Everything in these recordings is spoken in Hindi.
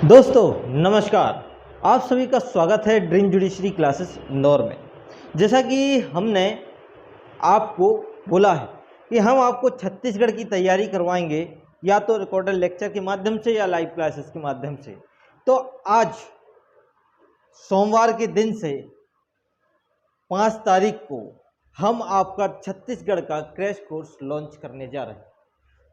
दोस्तों नमस्कार। आप सभी का स्वागत है ड्रीम जुडिशरी क्लासेस इंदौर में। जैसा कि हमने आपको बोला है कि हम आपको छत्तीसगढ़ की तैयारी करवाएंगे, या तो रिकॉर्डेड लेक्चर के माध्यम से या लाइव क्लासेस के माध्यम से। तो आज सोमवार के दिन से 5 तारीख को हम आपका छत्तीसगढ़ का क्रैश कोर्स लॉन्च करने जा रहे हैं।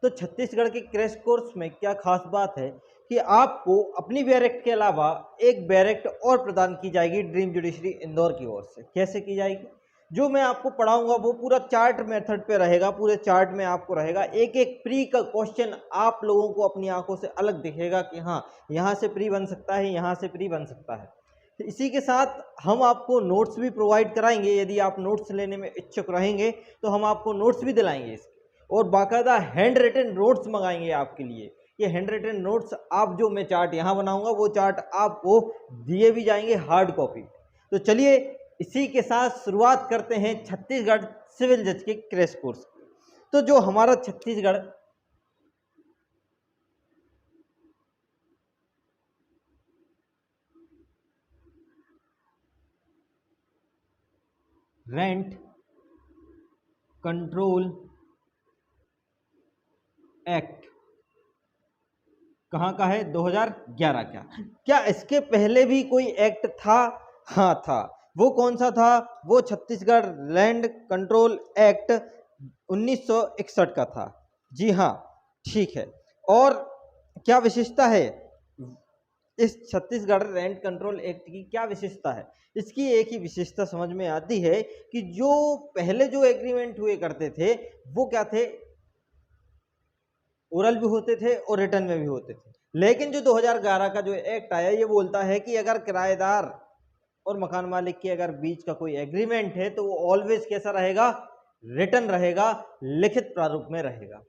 तो छत्तीसगढ़ के क्रैश कोर्स में क्या खास बात है कि आपको अपनी बैरेक्ट के अलावा एक बैरेक्ट और प्रदान की जाएगी ड्रीम जुडिशरी इंदौर की ओर से। कैसे की जाएगी? जो मैं आपको पढ़ाऊंगा वो पूरा चार्ट मेथड पे रहेगा। पूरे चार्ट में आपको रहेगा एक एक प्री का क्वेश्चन आप लोगों को अपनी आंखों से अलग दिखेगा कि हाँ, यहाँ से प्री बन सकता है, यहाँ से प्री बन सकता है। तो इसी के साथ हम आपको नोट्स भी प्रोवाइड कराएंगे। यदि आप नोट्स लेने में इच्छुक रहेंगे तो हम आपको नोट्स भी दिलाएंगे इसके, और बाकायदा हैंड रिटन नोट्स मंगाएंगे आपके लिए। ये हैंड रिटन नोट्स आप जो मैं चार्ट यहाँ बनाऊंगा वो चार्ट आपको दिए भी जाएंगे हार्ड कॉपी। तो चलिए इसी के साथ शुरुआत करते हैं छत्तीसगढ़ सिविल जज के क्रैश कोर्स की। तो जो हमारा छत्तीसगढ़ रेंट कंट्रोल एक्ट कहाँ का है? 2011 का। क्या इसके पहले भी कोई एक्ट था? हाँ था। वो कौन सा था? वो छत्तीसगढ़ लैंड कंट्रोल एक्ट 1961 का था। जी हाँ, ठीक है। और क्या विशेषता है इस छत्तीसगढ़ लैंड कंट्रोल एक्ट की? क्या विशेषता है इसकी? एक ही विशेषता समझ में आती है कि जो पहले जो एग्रीमेंट हुए करते थे वो क्या थे? ओरल भी होते थे और रिटर्न में भी होते थे। लेकिन जो 2011 का जो एक्ट आया ये बोलता है कि अगर किराएदार और मकान मालिक के अगर बीच का कोई एग्रीमेंट है तो वो ऑलवेज कैसा रहेगा? रिटर्न रहेगा, लिखित प्रारूप में रहेगा,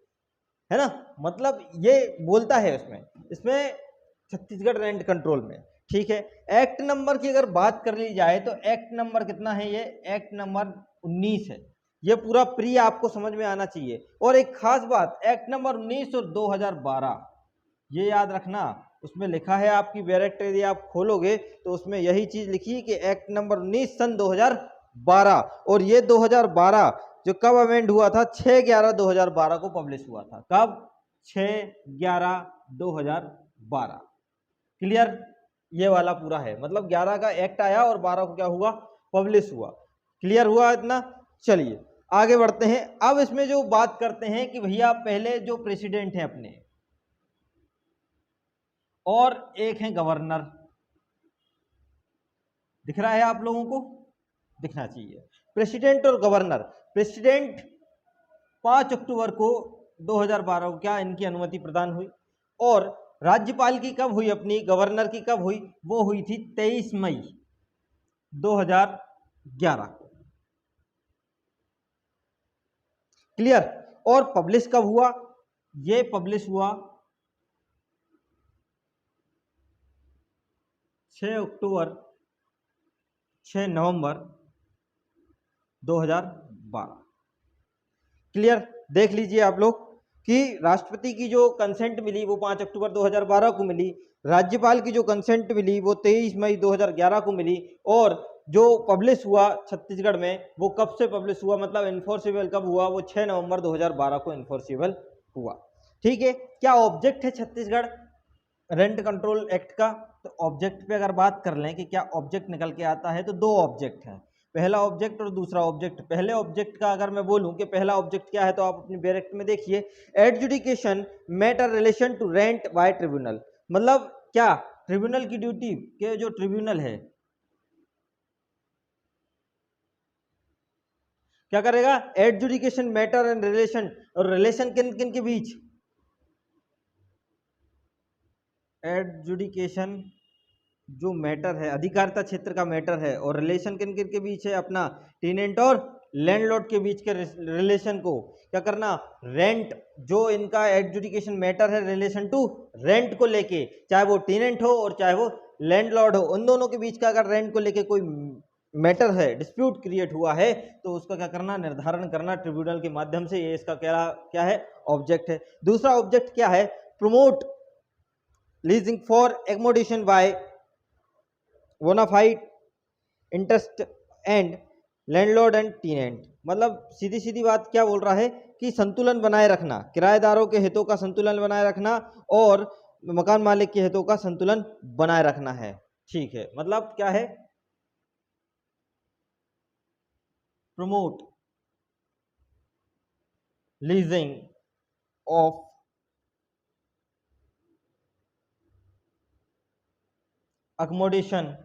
है ना। मतलब ये बोलता है इसमें छत्तीसगढ़ रेंट कंट्रोल में। ठीक है। एक्ट नंबर की अगर बात कर ली जाए तो एक्ट नंबर कितना है? ये एक्ट नंबर 19 है। ये पूरा प्री आपको समझ में आना चाहिए। और एक खास बात, एक्ट नंबर 19 और 2012 ये याद रखना। उसमें लिखा है, आपकी बैरेक्ट यदि आप खोलोगे तो उसमें यही चीज लिखी है कि एक्ट नंबर 19 सन 2012। और ये 2012 जो कब अमेंड हुआ था? 6/11/2012 को पब्लिश हुआ था। कब? 6/11/2012। क्लियर? ये वाला पूरा है। मतलब 11 का एक्ट आया और 12 को क्या हुआ? पब्लिश हुआ। क्लियर हुआ इतना? चलिए आगे बढ़ते हैं। अब इसमें जो बात करते हैं कि भैया पहले जो प्रेसिडेंट है अपने, और एक है गवर्नर। दिख रहा है आप लोगों को? दिखना चाहिए। प्रेसिडेंट और गवर्नर। प्रेसिडेंट 5 अक्टूबर को 2012 को क्या इनकी अनुमति प्रदान हुई, और राज्यपाल की कब हुई अपनी? गवर्नर की कब हुई? वो हुई थी 23 मई 2011 को। क्लियर? और पब्लिश कब हुआ? ये पब्लिश हुआ 6 अक्टूबर 6 नवंबर 2012। क्लियर? देख लीजिए आप लोग कि राष्ट्रपति की जो कंसेंट मिली वो 5 अक्टूबर 2012 को मिली। राज्यपाल की जो कंसेंट मिली वो 23 मई 2011 को मिली। और जो पब्लिश हुआ छत्तीसगढ़ में वो कब से पब्लिश हुआ? मतलब इन्फोर्सेबल कब हुआ? वो 6 नवंबर 2012 को इन्फोर्सेबल हुआ। ठीक है। क्या ऑब्जेक्ट है छत्तीसगढ़ रेंट कंट्रोल एक्ट का? तो ऑब्जेक्ट पे अगर बात कर लें कि क्या ऑब्जेक्ट निकल के आता है, तो 2 ऑब्जेक्ट हैं। पहला ऑब्जेक्ट और दूसरा ऑब्जेक्ट। पहले ऑब्जेक्ट का अगर मैं बोलूं कि पहला ऑब्जेक्ट क्या है, तो आप अपनी बैरेक्ट में देखिए, adjudication matter relation to rent by tribunal. मतलब क्या? ट्रिब्यूनल की ड्यूटी के जो ट्रिब्यूनल है क्या करेगा? Adjudication matter and relation. और रिलेशन किन किन के बीच? एडजुडिकेशन जो मैटर है, अधिकारिता क्षेत्र का मैटर है, और रिलेशन किन किन के बीच है? अपना टेनेंट और लैंडलॉर्ड के बीच के रिलेशन को क्या करना? रेंट जो इनका एडजुडिकेशन मैटर है रिलेशन टू रेंट को लेके, चाहे वो टेनेंट हो और चाहे वो लैंडलॉर्ड हो, उन दोनों के बीच का अगर रेंट को लेके कोई मैटर है, डिस्प्यूट क्रिएट हुआ है, तो उसका क्या करना? निर्धारण करना ट्रिब्यूनल के माध्यम से। ये इसका क्या क्या है? ऑब्जेक्ट है। दूसरा ऑब्जेक्ट क्या है? Promote leasing for accommodation by bona fide interest and landlord and tenant. मतलब सीधी सीधी बात क्या बोल रहा है कि संतुलन बनाए रखना, किराएदारों के हितों का संतुलन बनाए रखना और मकान मालिक के हितों का संतुलन बनाए रखना है। ठीक है, मतलब क्या है, प्रमोट लीजिंग ऑफ अकोमोडेशन,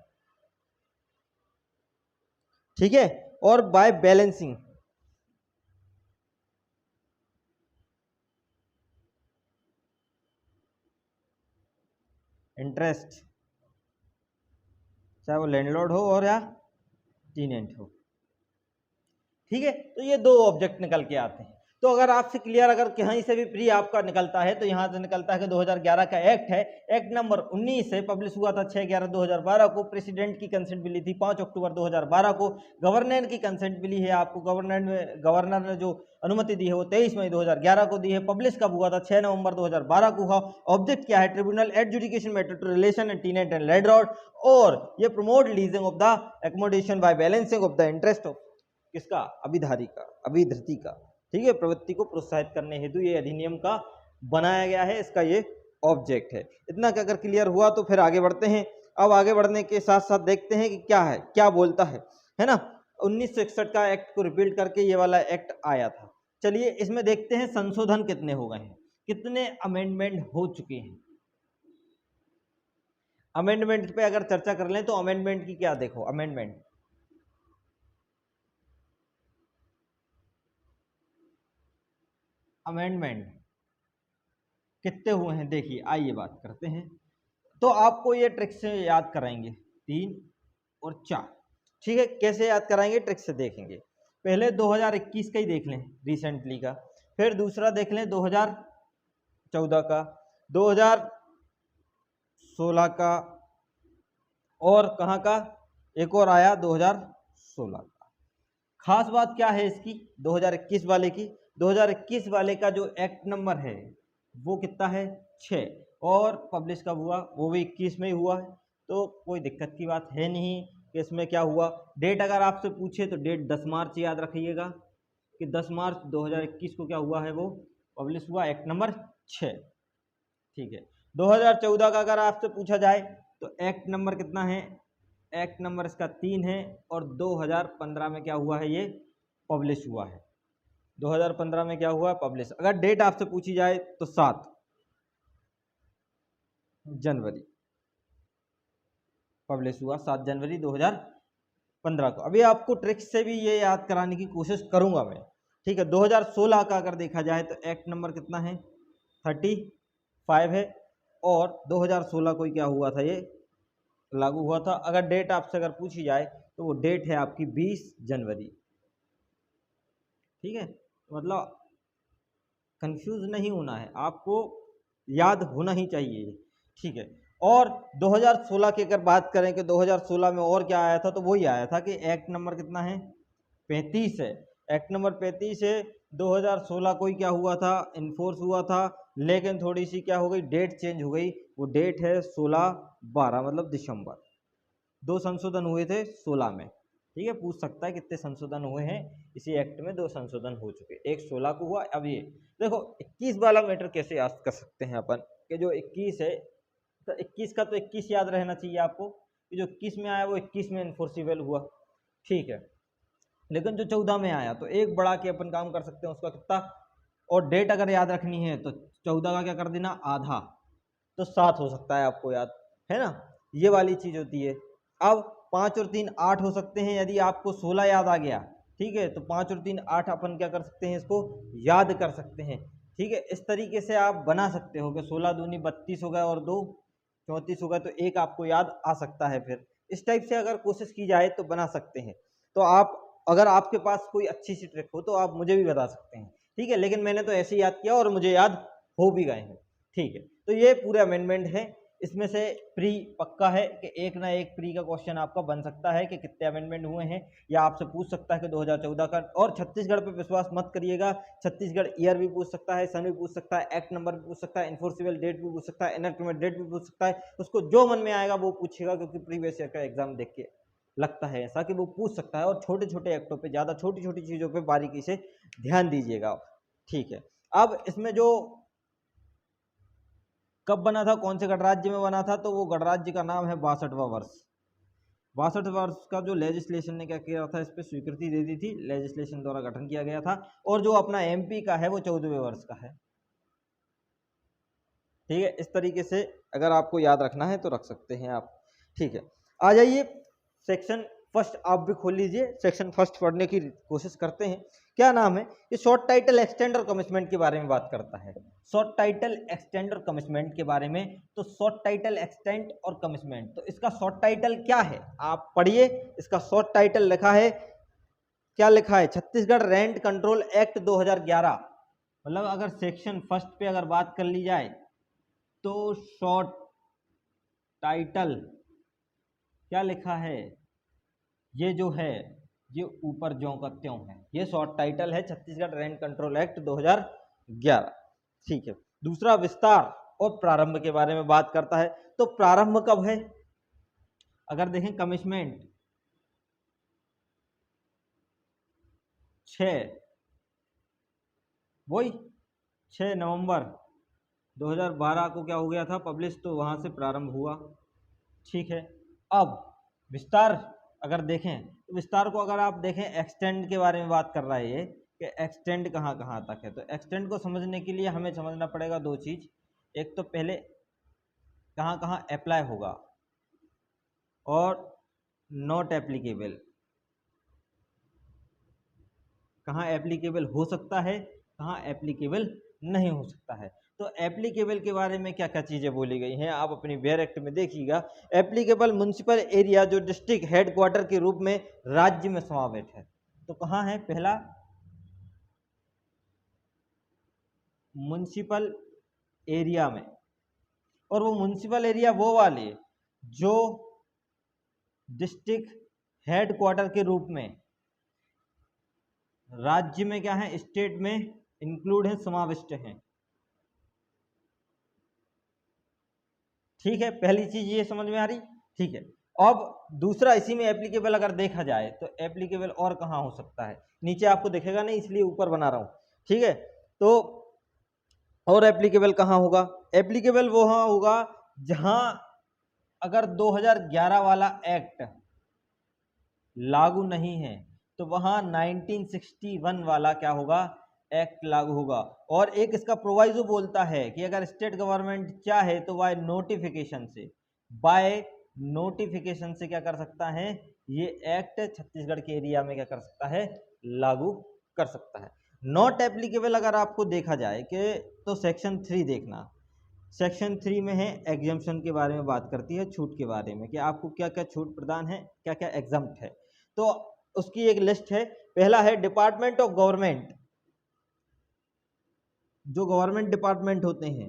ठीक है, और बाय बैलेंसिंग इंटरेस्ट, चाहे वो लैंडलॉर्ड हो और या टेनेंट हो। ठीक है, तो ये दो ऑब्जेक्ट निकल के आते हैं। तो अगर आपसे क्लियर, अगर कहीं से भी प्री आपका निकलता है तो यहाँ से निकलता है कि 2011 का एक्ट है, एक्ट नंबर 19 से पब्लिश हुआ था 6/11/2012 को। प्रेसिडेंट की कंसेंट मिली थी 5 अक्टूबर 2012 को। गवर्नर की कंसेंट मिली है आपको, गवर्नर ने जो अनुमति दी है वो 23 मई 2011 को दी है। पब्लिश कब हुआ था? 6 नवंबर 2012 को हुआ। ऑब्जेक्ट क्या है? Tribunal adjudication matter to relation and tenant and landlord, और ये promote leasing of the accommodation by balancing of the interest of किसका? अभिधारी का, अभिधृति का। ठीक है, प्रवृत्ति को प्रोत्साहित करने हेतु ये अधिनियम का बनाया गया है, इसका ये ऑब्जेक्ट है। इतना क्या अगर क्लियर हुआ तो फिर आगे बढ़ते हैं। अब आगे बढ़ने के साथ साथ देखते हैं कि क्या है, क्या बोलता है ना। 1961 का एक्ट को रिपीट करके ये वाला एक्ट आया था। चलिए इसमें देखते हैं संशोधन कितने हो गए हैं, कितने अमेंडमेंट हो चुके हैं। अमेंडमेंट पे अगर चर्चा कर लें तो अमेंडमेंट की क्या देखो, अमेंडमेंट कितने हुए हैं, देखिए आइए बात करते हैं। तो आपको ये ट्रिक से याद कराएंगे 3 और 4। ठीक है, कैसे याद कराएंगे, ट्रिक से देखेंगे। पहले 2021 का ही देख लें, रिसेंटली का। फिर दूसरा देख लें 2014 का, 2016 का, और कहाँ का एक और आया 2016 का। खास बात क्या है इसकी 2021 वाले की? 2021 वाले का जो एक्ट नंबर है वो कितना है? 6, और पब्लिश कब हुआ? वो भी 21 में ही हुआ है। तो कोई दिक्कत की बात है नहीं कि इसमें क्या हुआ। डेट अगर आपसे पूछे तो डेट 10 मार्च याद रखिएगा कि 10 मार्च 2021 को क्या हुआ है, वो पब्लिश हुआ एक्ट नंबर 6। ठीक है, 2014 का अगर आपसे पूछा जाए तो एक्ट नंबर कितना है? एक्ट नंबर इसका 3 है, और 2015 में क्या हुआ है, ये पब्लिश हुआ है। 2015 में क्या हुआ? पब्लिश। अगर डेट आपसे पूछी जाए तो 7 जनवरी पब्लिश हुआ, 7 जनवरी 2015 को। अभी आपको ट्रिक से भी ये याद कराने की कोशिश करूंगा मैं। ठीक है, 2016 का अगर देखा जाए तो एक्ट नंबर कितना है? 35 है, और 2016 को ही क्या हुआ था, ये लागू हुआ था। अगर डेट आपसे अगर पूछी जाए तो वो डेट है आपकी 20 जनवरी। ठीक है, मतलब कंफ्यूज नहीं होना है, आपको याद होना ही चाहिए। ठीक है, और 2016 की अगर बात करें कि 2016 में और क्या आया था, तो वही आया था कि एक्ट नंबर कितना है? 35 है। एक्ट नंबर 35 है, 2016 को ही क्या हुआ था? इन्फोर्स हुआ था। लेकिन थोड़ी सी क्या हो गई, डेट चेंज हो गई। वो डेट है 16/12 मतलब दिसंबर। 2 संशोधन हुए थे 16 में। ठीक है, पूछ सकता है कितने संशोधन हुए हैं इसी एक्ट में? 2 संशोधन हो चुके, एक 16 को हुआ। अब ये देखो 21 वाला मैटर कैसे याद कर सकते हैं अपन, कि जो 21 है तो 21 का तो 21 याद रहना चाहिए आपको, कि जो 21 में आया वो 21 में इन्फोर्सिबल हुआ। ठीक है, लेकिन जो 14 में आया तो एक बढ़ा के अपन काम कर सकते हैं उसका कितना, और डेट अगर याद रखनी है तो 14 का क्या कर देना, आधा, तो 7 हो सकता है आपको याद, है ना। ये वाली चीज होती है। अब 5 और 3 8 हो सकते हैं यदि आपको 16 याद आ गया। ठीक है, तो 5 और 3 8 अपन क्या कर सकते हैं, इसको याद कर सकते हैं। ठीक है, इस तरीके से आप बना सकते हो कि 16 दूनी 32 हो गए और 2 34 हो गए, तो एक आपको याद आ सकता है। फिर इस टाइप से अगर कोशिश की जाए तो बना सकते हैं। तो आप अगर आपके पास कोई अच्छी सी ट्रिक हो तो आप मुझे भी बता सकते हैं। ठीक है, लेकिन मैंने तो ऐसे ही याद किया और मुझे याद हो भी गए हैं। ठीक है, तो ये पूरे अमेंडमेंट है। इसमें से प्री पक्का है कि एक ना एक प्री का क्वेश्चन आपका बन सकता है कि कितने अमेंडमेंट हुए हैं, या आपसे पूछ सकता है कि 2014 का। और छत्तीसगढ़ पे विश्वास मत करिएगा, छत्तीसगढ़ ईयर भी पूछ सकता है, सन भी पूछ सकता है, एक्ट नंबर भी पूछ सकता है, इन्फोर्सिबल डेट भी पूछ सकता है, एनएक्टमेंट डेट भी पूछ सकता है। उसको जो मन में आएगा वो पूछेगा, क्योंकि प्रीवियस ईयर का एग्जाम देख के लगता है ऐसा कि वो पूछ सकता है। और छोटे छोटे एक्टों पे, ज़्यादा छोटी छोटी चीज़ों पे बारीकी से ध्यान दीजिएगा, ठीक है। अब इसमें जो कब बना था, कौन से गणराज्य में बना था, तो वो गणराज्य का नाम है 62वां वर्ष। 62 वर्ष का जो लेजिस्लेशन ने क्या किया था, इस पर स्वीकृति दे दी थी, लेजिस्लेशन द्वारा गठन किया गया था। और जो अपना एमपी का है वो 14वें वर्ष का है, ठीक है। इस तरीके से अगर आपको याद रखना है तो रख सकते हैं आप, ठीक है। आ जाइए सेक्शन फर्स्ट, आप भी खोल लीजिए, सेक्शन फर्स्ट पढ़ने की कोशिश करते हैं। क्या नाम है, ये शॉर्ट टाइटल एक्सटेंड और कमिटमेंट के बारे में बात करता है। शॉर्ट टाइटल एक्सटेंड और कमिटमेंट के बारे में, तो शॉर्ट टाइटल एक्सटेंड और कमिटमेंट, तो इसका शॉर्ट टाइटल क्या है आप पढ़िए। इसका शॉर्ट टाइटल लिखा है, क्या लिखा है, छत्तीसगढ़ रेंट कंट्रोल एक्ट 2011। मतलब अगर सेक्शन फर्स्ट पे अगर बात कर ली जाए तो शॉर्ट टाइटल क्या लिखा है, ये जो है ये ऊपर ज्यों का त्यों है, ये शॉर्ट टाइटल है छत्तीसगढ़ रेंट कंट्रोल एक्ट 2011, ठीक है। दूसरा विस्तार और प्रारंभ के बारे में बात करता है। तो प्रारंभ कब है, अगर देखें कमिटमेंट 6 वही 6 नवंबर 2012 को क्या हो गया था पब्लिश, तो वहां से प्रारंभ हुआ, ठीक है। अब विस्तार अगर देखें तो विस्तार को अगर आप देखें, एक्सटेंड के बारे में बात कर रहा है ये कि एक्सटेंड कहाँ कहाँ तक है। तो एक्सटेंड को समझने के लिए हमें समझना पड़ेगा दो चीज़। एक तो पहले कहाँ कहाँ अप्लाई होगा और नॉट एप्लीकेबल, कहाँ एप्लीकेबल हो सकता है, कहाँ एप्लीकेबल नहीं हो सकता है। तो एप्लीकेबल के बारे में क्या क्या चीज़ें बोली गई हैं आप अपनी वेयर एक्ट में देखिएगा। एप्लीकेबल म्युनिसिपल एरिया जो डिस्ट्रिक्ट हेडक्वार्टर के रूप में राज्य में समावेश है, तो कहाँ है, पहला म्युनिसिपल एरिया में। और वो म्युनिसिपल एरिया वो वाले जो डिस्ट्रिक्ट हेडक्वार्टर के रूप में राज्य में क्या है, स्टेट में इंक्लूड है, समाविष्ट हैं, ठीक है। पहली चीज ये समझ में आ रही, ठीक है। अब दूसरा इसी में एप्लीकेबल अगर देखा जाए तो एप्लीकेबल और कहाँ हो सकता है, नीचे आपको दिखेगा नहीं इसलिए ऊपर बना रहा हूं, ठीक है। तो और एप्लीकेबल कहाँ होगा, एप्लीकेबल वो हाँ होगा जहां अगर 2011 वाला एक्ट लागू नहीं है तो वहां 1961 वाला क्या होगा, एक्ट लागू होगा। और एक इसका प्रोवाइजो बोलता है कि अगर स्टेट गवर्नमेंट चाहे तो बाय नोटिफिकेशन से क्या कर सकता है, ये एक्ट छत्तीसगढ़ के एरिया में क्या कर सकता है, लागू कर सकता है। नॉट एप्लीकेबल अगर आपको देखा जाए कि तो सेक्शन 3 देखना, सेक्शन 3 में है एग्जम्पशन के बारे में बात करती है, छूट के बारे में कि आपको क्या क्या छूट प्रदान है, क्या क्या एग्जम्प्ट है। तो उसकी एक लिस्ट है। पहला है डिपार्टमेंट ऑफ गवर्नमेंट, जो गवर्नमेंट डिपार्टमेंट होते हैं,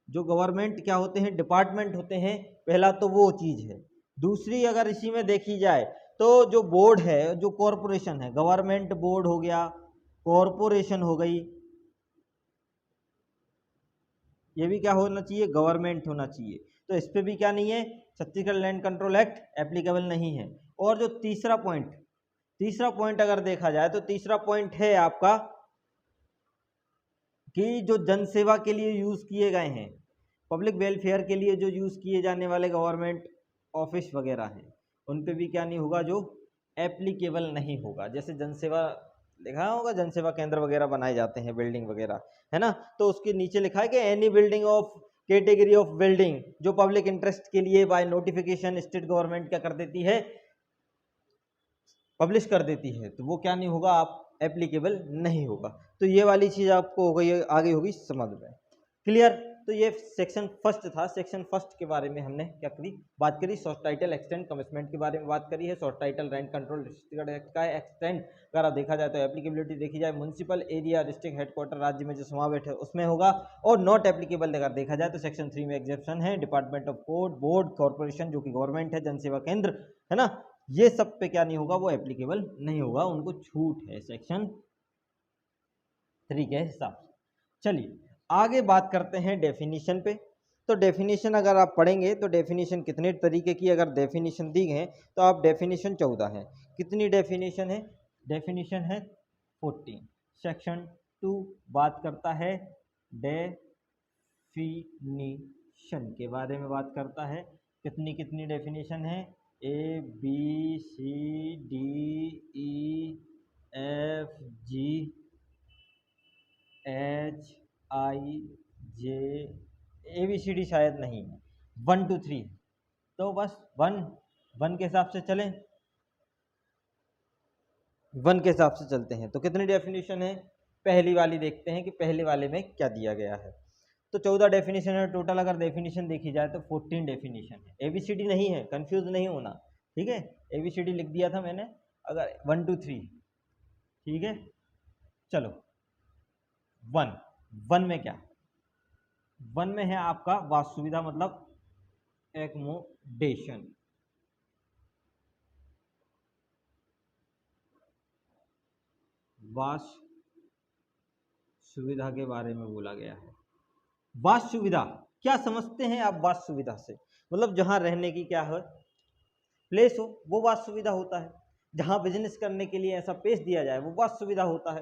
जो गवर्नमेंट क्या होते हैं, डिपार्टमेंट होते हैं, पहला तो वो चीज है। दूसरी अगर इसी में देखी जाए तो जो बोर्ड है, जो कॉरपोरेशन है, गवर्नमेंट बोर्ड हो गया, कॉरपोरेशन हो गई, ये भी क्या होना चाहिए, गवर्नमेंट होना चाहिए। तो इस पे भी क्या नहीं है, Chhattisgarh land control act applicable नहीं है। और जो तीसरा पॉइंट अगर देखा जाए तो तीसरा पॉइंट है आपका कि जो जनसेवा के लिए यूज किए गए हैं, पब्लिक वेलफेयर के लिए जो यूज किए जाने वाले गवर्नमेंट ऑफिस वगैरह हैं, उन पे भी क्या नहीं होगा, जो एप्लीकेबल नहीं होगा। जैसे जनसेवा लिखा होगा, जनसेवा केंद्र वगैरह बनाए जाते हैं, बिल्डिंग वगैरह, है ना, तो उसके नीचे लिखा है कि any building of category of building जो पब्लिक इंटरेस्ट के लिए बाय नोटिफिकेशन स्टेट गवर्नमेंट क्या कर देती है, पब्लिश कर देती है, तो वो क्या नहीं होगा, आप एप्लीकेबल नहीं होगा। तो ये वाली चीज आपको हो गई, आगे होगी समझ में, क्लियर। तो ये सेक्शन फर्स्ट था। सेक्शन फर्स्ट के बारे में हमने क्या करी, बात करी। शॉर्ट टाइटल एक्सटेंड कमिटमेंट के बारे में बात करी है। Short title rent control district act का एक्सटेंड अगर देखा जाए तो एप्लीकेबिलिटी देखी जाए म्यूनिसिपल एरिया डिस्ट्रिक्ट हेडक्वार्टर राज्य में जो समावेश है उसमें होगा। और नॉट एप्लीकेबल अगर देखा जाए तो सेक्शन 3 में एग्जेप्शन है। Department of court, board, corporation जो कि गवर्नमेंट है, जनसेवा केंद्र है ना, ये सब पे क्या नहीं होगा, वो एप्लीकेबल नहीं होगा, उनको छूट है सेक्शन 3 के हिसाब से। चलिए आगे बात करते हैं डेफिनेशन पे। तो डेफिनेशन अगर आप पढ़ेंगे तो डेफिनेशन कितने तरीके की अगर डेफिनेशन दी है तो आप डेफिनेशन 14 है। कितनी डेफिनेशन है? डेफिनेशन है 14। सेक्शन 2 बात करता है डेफिनिशन के बारे में बात करता है। कितनी कितनी डेफिनेशन है? A B C D E F G H I J ABCD शायद नहीं है, 1 2 3। तो बस वन के हिसाब से चलें, 1 के हिसाब से चलते हैं। तो कितनी डेफिनेशन है? पहली वाली देखते हैं कि पहले वाले में क्या दिया गया है। तो 14 डेफिनेशन है टोटल। अगर डेफिनेशन देखी जाए तो 14 डेफिनेशन है। ABCD नहीं है, कंफ्यूज नहीं होना, ठीक है। ABCD लिख दिया था मैंने, अगर 1 2 3, ठीक है। चलो वन में क्या? वन में है आपका वास सुविधा, मतलब एकोमोडेशन। वास सुविधा के बारे में बोला गया है। वास सुविधा क्या समझते हैं आप? वास सुविधा से मतलब जहां रहने की क्या है, प्लेस हो, वो वास सुविधा होता है। जहां बिजनेस करने के लिए ऐसा पेश दिया जाए वो वास सुविधा होता है।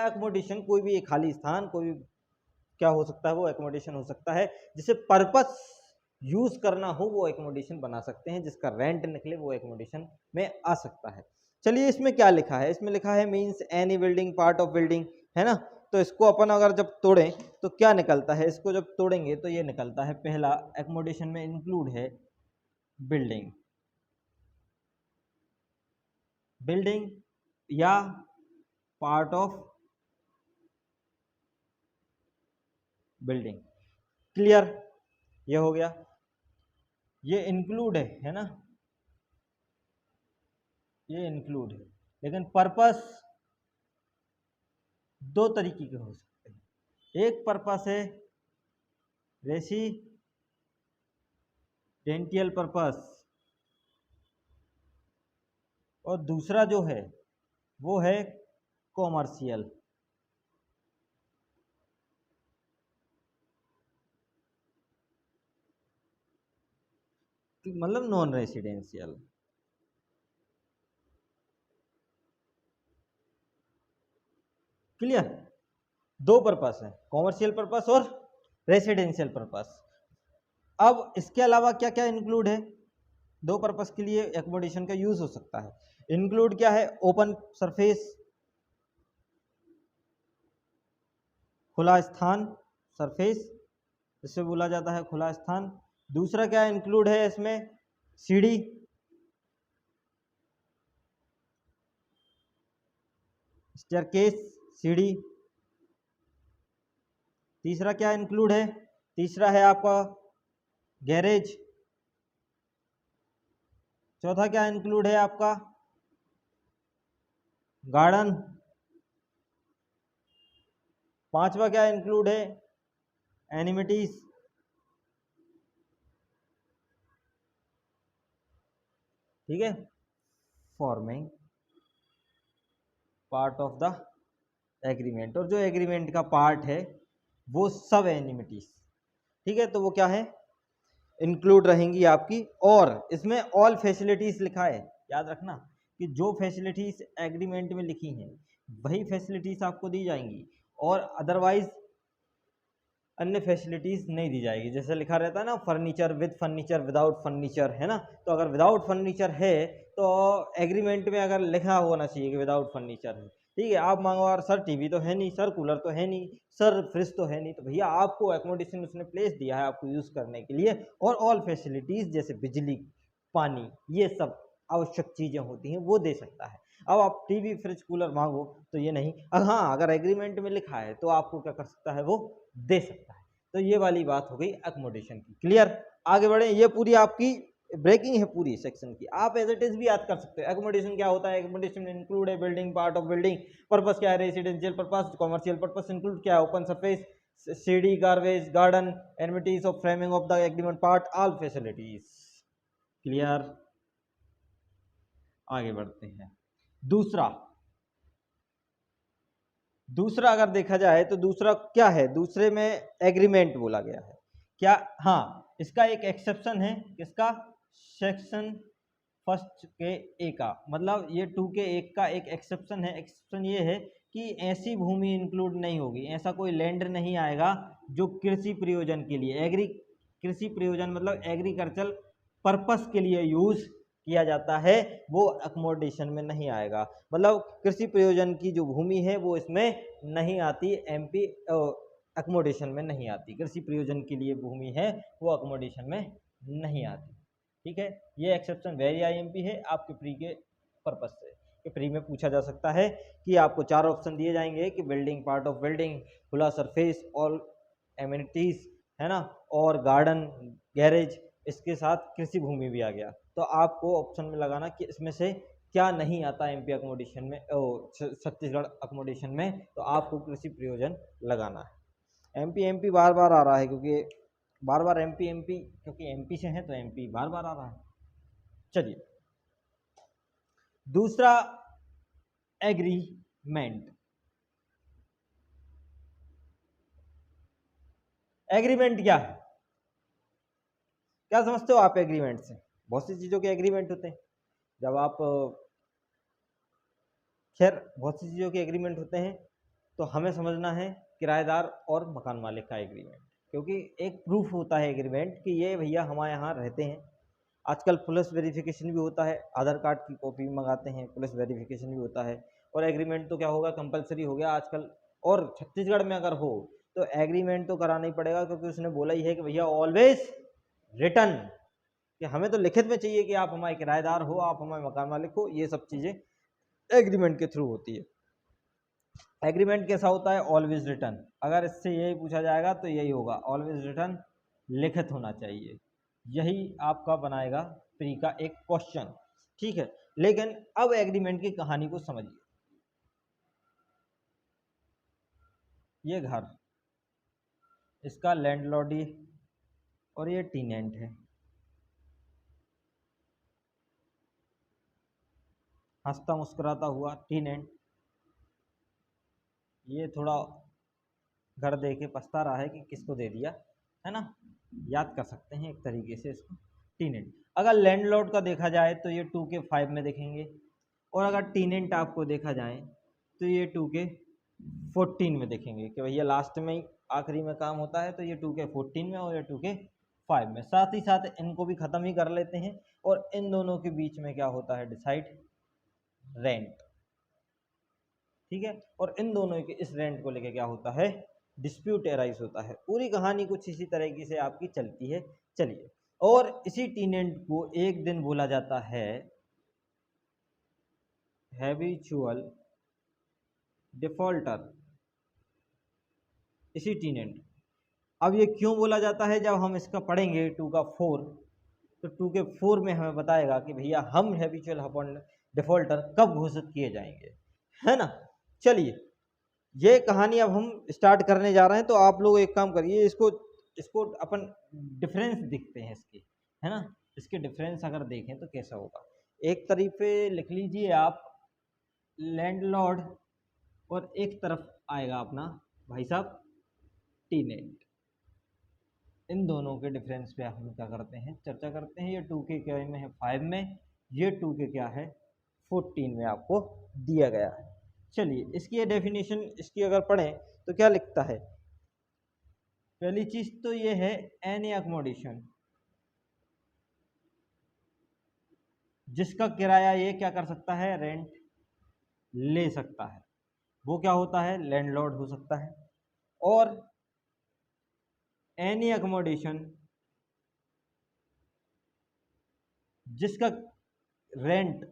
एकोमोडेशन कोई भी एक खाली स्थान, कोई भी क्या हो सकता है, वो एकोमोडेशन हो सकता है। जिसे पर्पस यूज करना हो वो एकोमोडेशन बना सकते हैं, जिसका रेंट निकले वो एकोमोडेशन में आ सकता है। चलिए इसमें क्या लिखा है? इसमें लिखा है means any building part of building, है ना। तो इसको अपन अगर जब तोड़ें तो क्या निकलता है? इसको जब तोड़ेंगे तो ये निकलता है, पहला एकोमोडेशन में इंक्लूड है बिल्डिंग, बिल्डिंग या पार्ट ऑफ बिल्डिंग। क्लियर? ये हो गया, ये इंक्लूड है ना, ये इंक्लूड है। लेकिन पर्पस दो तरीके के हो सकते हैं। एक पर्पस है रेसिडेंटियल पर्पस, और दूसरा जो है वो है कॉमर्शियल, मतलब नॉन रेसिडेंशियल। क्लियर? दो पर्पस है, कॉमर्शियल पर्पस और रेसिडेंशियल पर्पस। अब इसके अलावा क्या क्या इंक्लूड है? दो पर्पस के लिए एकोमोडेशन का यूज हो सकता है। इंक्लूड क्या है? ओपन सरफेस, खुला स्थान, सरफेस जिसे बोला जाता है खुला स्थान। दूसरा क्या इंक्लूड है इसमें? सीढ़ी, स्टेयरकेस, सीढ़ी। तीसरा क्या इंक्लूड है? तीसरा है आपका गैरेज। चौथा क्या इंक्लूड है आपका? गार्डन। पांचवा क्या इंक्लूड है? एनिमिटीज। ठीक है, forming part of the agreement. और जो एग्रीमेंट का पार्ट है वो सब एनिमिटीज, ठीक है, तो वो क्या है? इंक्लूड रहेंगी आपकी। और इसमें ऑल फैसिलिटीज लिखा है, याद रखना कि जो फैसिलिटीज एग्रीमेंट में लिखी हैं वही फैसिलिटीज आपको दी जाएंगी, और अदरवाइज अन्य फैसिलिटीज नहीं दी जाएगी। जैसे लिखा रहता है ना, furniture with furniture, without furniture, है ना। तो अगर विदाउट फर्नीचर है तो एग्रीमेंट में अगर लिखा होना चाहिए कि विदाउट फर्नीचर है, ठीक है। आप मांगो यार सर टीवी तो है नहीं, सर कूलर तो है नहीं, सर फ्रिज तो है नहीं, तो भैया आपको एकोमोडेशन उसने प्लेस दिया है आपको यूज करने के लिए, और ऑल फैसिलिटीज जैसे बिजली, पानी, ये सब आवश्यक चीजें होती हैं वो दे सकता है। अब आप टीवी फ्रिज कूलर मांगो तो ये नहीं। हाँ, अगर एग्रीमेंट में लिखा है तो आपको क्या कर सकता है, वो दे सकता है। तो ये वाली बात हो गई अकोमोडेशन की। क्लियर, आगे बढ़े। ये पूरी आपकी ब्रेकिंग है पूरी सेक्शन की, आप एज इट इज भी याद कर सकते हो। एकोमोडेशन क्या होता है? एकोमोडेशन इंक्लूड है building, part of building. Purpose क्या है? Residential purpose. Commercial purpose include क्या है? Open surface, CD, garbage, garden, amenities of framing of the agreement part, all facilities. Clear, आगे बढ़ते हैं। दूसरा अगर देखा जाए तो दूसरा क्या है? दूसरे में एग्रीमेंट बोला गया है क्या? हाँ, इसका एक एक्सेप्शन है। किसका? सेक्शन फर्स्ट के ए का, मतलब ये 2 के 1 का एक एक्सेप्शन है। एक्सेप्शन ये है कि ऐसी भूमि इंक्लूड नहीं होगी, ऐसा कोई लैंड नहीं आएगा जो कृषि प्रयोजन के लिए, कृषि प्रयोजन मतलब एग्रीकल्चरल पर्पस के लिए यूज किया जाता है, वो अकोमोडेशन में नहीं आएगा। मतलब कृषि प्रयोजन की जो भूमि है वो इसमें नहीं आती, एमपी अकोमोडेशन में नहीं आती। कृषि प्रयोजन के लिए भूमि है वो अकोमोडेशन में नहीं आती। ठीक है, ये एक्सेप्शन वेरी आईएमपी है आपके प्री के पर्पस से। कि प्री में पूछा जा सकता है कि आपको 4 ऑप्शन दिए जाएंगे कि बिल्डिंग, पार्ट ऑफ बिल्डिंग, खुला सरफेस, ऑल एमिनिटीज, है ना, और गार्डन, गैरेज, इसके साथ कृषि भूमि भी आ गया। तो आपको ऑप्शन में लगाना कि इसमें से क्या नहीं आता एमपी अकोमोडेशन में, छत्तीसगढ़ अकोमोडेशन में, तो आपको कृषि प्रयोजन लगाना है। एमपी बार बार आ रहा है क्योंकि बार बार एमपी क्योंकि एमपी से है तो एमपी बार बार आ रहा है। चलिए, दूसरा एग्रीमेंट। एग्रीमेंट क्या है? क्या समझते हो आप एग्रीमेंट से? बहुत सी चीजों के एग्रीमेंट होते हैं। जब आप खैर बहुत सी चीजों के एग्रीमेंट होते हैं, तो हमें समझना है किराएदार और मकान मालिक का एग्रीमेंट, क्योंकि एक प्रूफ होता है एग्रीमेंट कि ये भैया हमारे यहाँ रहते हैं। आजकल पुलिस वेरिफिकेशन भी होता है, आधार कार्ड की कॉपी मंगाते हैं, पुलिस वेरिफिकेशन भी होता है। और एग्रीमेंट तो क्या होगा, कंपलसरी हो गया आजकल। और छत्तीसगढ़ में अगर हो तो एग्रीमेंट तो कराना ही पड़ेगा, क्योंकि उसने बोला ही है कि भैया ऑलवेज रिटर्न, कि हमें तो लिखित में चाहिए कि आप हमारे किराएदार हो, आप हमारे मकान मालिक हो। ये सब चीज़ें एग्रीमेंट के थ्रू होती है। एग्रीमेंट कैसा होता है? Always return. अगर इससे यही पूछा जाएगा तो यही होगा, ऑलवेज रिटर्न लिखित होना चाहिए। यही आपका बनाएगा प्री का एक क्वेश्चन। ठीक है, लेकिन अब एग्रीमेंट की कहानी को समझिए। ये घर, इसका लैंडलॉर्डी और ये टीनेंट है। हंसता मुस्कुराता हुआ टीनेंट, ये थोड़ा घर दे के पछता रहा है कि किसको दे दिया, है ना। याद कर सकते हैं एक तरीके से इसको, टीनेंट। अगर लैंडलॉर्ड का देखा जाए तो ये 2 के 5 में देखेंगे, और अगर टीनेंट आपको देखा जाए तो ये 2 के 14 में देखेंगे कि भैया लास्ट में ही आखिरी में काम होता है। तो ये 2 के 14 में और ये 2 के 5 में। साथ ही साथ इनको भी ख़त्म ही कर लेते हैं, और इन दोनों के बीच में क्या होता है? Decide rent. ठीक है, और इन दोनों के इस रेंट को लेके क्या होता है? डिस्प्यूट एराइज होता है। पूरी कहानी कुछ इसी तरीके से आपकी चलती है। चलिए, और इसी टीनेंट को एक दिन बोला जाता है हैबिचुअल डिफॉल्टर। इसी टीनेंट, अब ये क्यों बोला जाता है? जब हम इसका पढ़ेंगे 2 का 4, तो 2 के 4 में हमें बताएगा कि भैया हम हैबिचुअल डिफॉल्टर कब घोषित किए जाएंगे, है ना। चलिए, ये कहानी अब हम स्टार्ट करने जा रहे हैं। तो आप लोग एक काम करिए, इसको इसको अपन डिफरेंस दिखते हैं इसके, है ना। इसके डिफरेंस अगर देखें तो कैसा होगा, एक तरीके लिख लीजिए आप लैंडलॉर्ड, और एक तरफ आएगा अपना भाई साहब टीनेंट। इन दोनों के डिफरेंस पे हम क्या करते हैं? चर्चा करते हैं। ये 2 के क्या में है? 5 में। ये 2 के क्या है? 14 में आपको दिया गया है। चलिए, इसकी ये डेफिनेशन इसकी अगर पढ़ें तो क्या लिखता है? पहली चीज तो ये है एनी अकोमोडेशन जिसका किराया ये क्या कर सकता है? रेंट ले सकता है, वो क्या होता है? लैंडलॉर्ड हो सकता है। और एनी अकोमोडेशन जिसका रेंट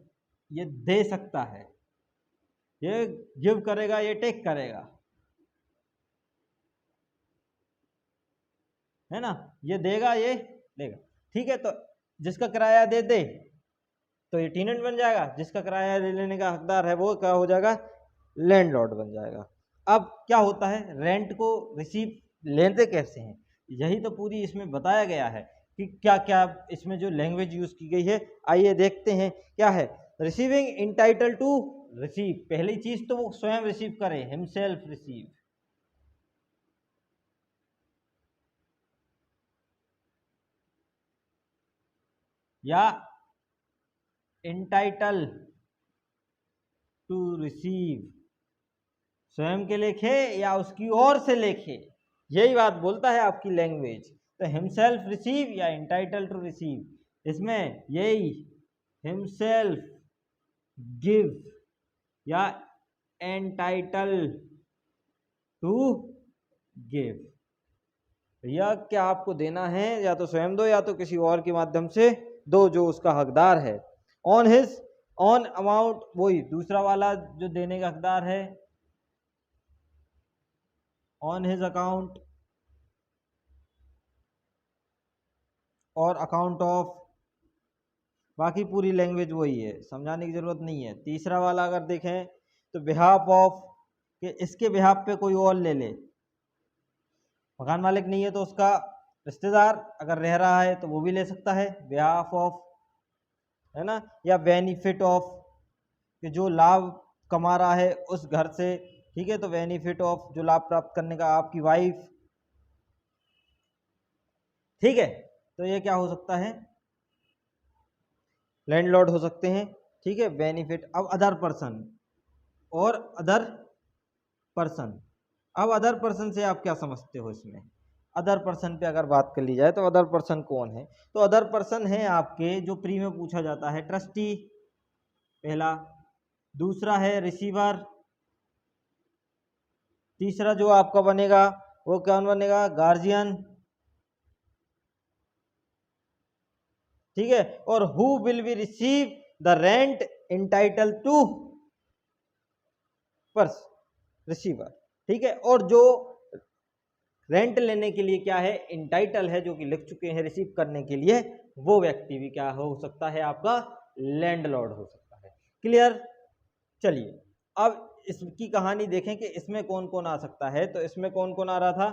ये दे सकता है, ये गिव करेगा, ये टेक करेगा। है ना, ये देगा ये लेगा, ठीक है। तो जिसका किराया दे दे तो ये टेनेंट बन जाएगा, जिसका किराया दे लेने का हकदार है वो क्या हो जाएगा, लैंडलॉर्ड बन जाएगा। अब क्या होता है, रेंट को रिसीव लेते कैसे हैं, यही तो पूरी इसमें बताया गया है कि क्या क्या इसमें जो लैंग्वेज यूज की गई है। आइए देखते हैं क्या है। रिसीविंग इंटाइटल टू रिसीव, पहली चीज तो वो स्वयं रिसीव करे, हिमसेल्फ रिसीव, या इंटाइटल टू रिसीव, स्वयं के लेखे या उसकी ओर से लेखे, यही बात बोलता है आपकी लैंग्वेज। तो हिमसेल्फ रिसीव या इंटाइटल टू रिसीव, इसमें यही हिमसेल्फ गिव या एंटाइटल टू गिव, या क्या आपको देना है, या तो स्वयं दो या तो किसी और के माध्यम से दो जो उसका हकदार है। ऑन हिज, ऑन अमाउंट, वही दूसरा वाला जो देने का हकदार है, ऑन हिज अकाउंट और अकाउंट ऑफ, बाकी पूरी लैंग्वेज वही है, समझाने की जरूरत नहीं है। तीसरा वाला अगर देखें तो बिहाफ ऑफ, कि इसके बिहाफ पे कोई और ले ले, मकान मालिक नहीं है तो उसका रिश्तेदार अगर रह रहा है तो वो भी ले सकता है, बिहाफ ऑफ, है ना। या बेनिफिट ऑफ, कि जो लाभ कमा रहा है उस घर से, ठीक है, तो बेनिफिट ऑफ, जो लाभ प्राप्त करने का, आपकी वाइफ, ठीक है। तो ये क्या हो सकता है, लैंडलॉर्ड हो सकते हैं, ठीक है। बेनिफिट, अब अदर पर्सन और अदर पर्सन, अब अदर पर्सन से आप क्या समझते हो इसमें, अदर पर्सन पे अगर बात कर ली जाए तो अदर पर्सन कौन है, तो अदर पर्सन है आपके जो प्री में पूछा जाता है, ट्रस्टी पहला, दूसरा है रिसीवर, तीसरा जो आपका बनेगा वो कौन बनेगा, गार्जियन, ठीक है। और who will be receive the rent entitle to purse, receiver, ठीक है। और जो रेंट लेने के लिए क्या है, इंटाइटल है, जो कि लिख चुके हैं रिसीव करने के लिए, वो व्यक्ति भी क्या हो सकता है, आपका लैंडलॉर्ड हो सकता है। क्लियर। चलिए अब इसकी कहानी देखें कि इसमें कौन कौन आ सकता है। तो इसमें कौन कौन आ रहा था,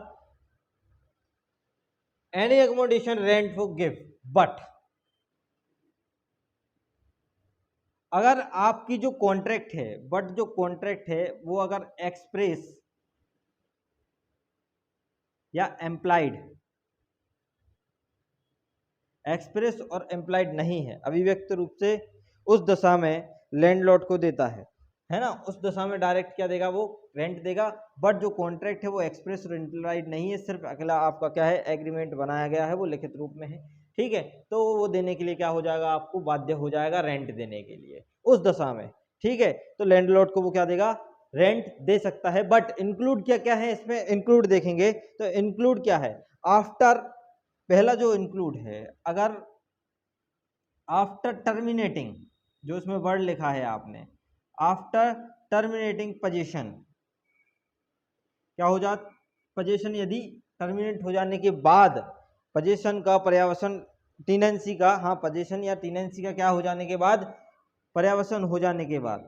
any accommodation rent for give, but अगर आपकी जो कॉन्ट्रैक्ट है, बट जो कॉन्ट्रैक्ट है वो अगर एक्सप्रेस या एम्प्लाइड, एक्सप्रेस और एम्प्लाइड नहीं है, अभिव्यक्त रूप से उस दशा में लैंडलॉर्ड को देता है ना, उस दशा में डायरेक्ट क्या देगा, वो रेंट देगा। बट जो कॉन्ट्रैक्ट है वो एक्सप्रेस और एम्प्लाइड नहीं है, सिर्फ अकेला आपका क्या है, एग्रीमेंट बनाया गया है, वो लिखित रूप में है, ठीक है। तो वो देने के लिए क्या हो जाएगा, आपको बाध्य हो जाएगा रेंट देने के लिए उस दशा में, ठीक है। तो लैंडलॉर्ड को वो क्या देगा, रेंट दे सकता है। बट इंक्लूड क्या क्या है इसमें, इंक्लूड देखेंगे तो इंक्लूड क्या है, आफ्टर, पहला जो इंक्लूड है, अगर आफ्टर टर्मिनेटिंग, जो इसमें वर्ड लिखा है आपने, आफ्टर टर्मिनेटिंग पोजीशन, क्या हो जाता, पोजीशन यदि टर्मिनेट हो जाने के बाद, पोजीशन का पर्यावसन, टीनेंसी का, हाँ पोजीशन या टीनेंसी का क्या हो जाने के बाद, पर्यावसन हो जाने के बाद,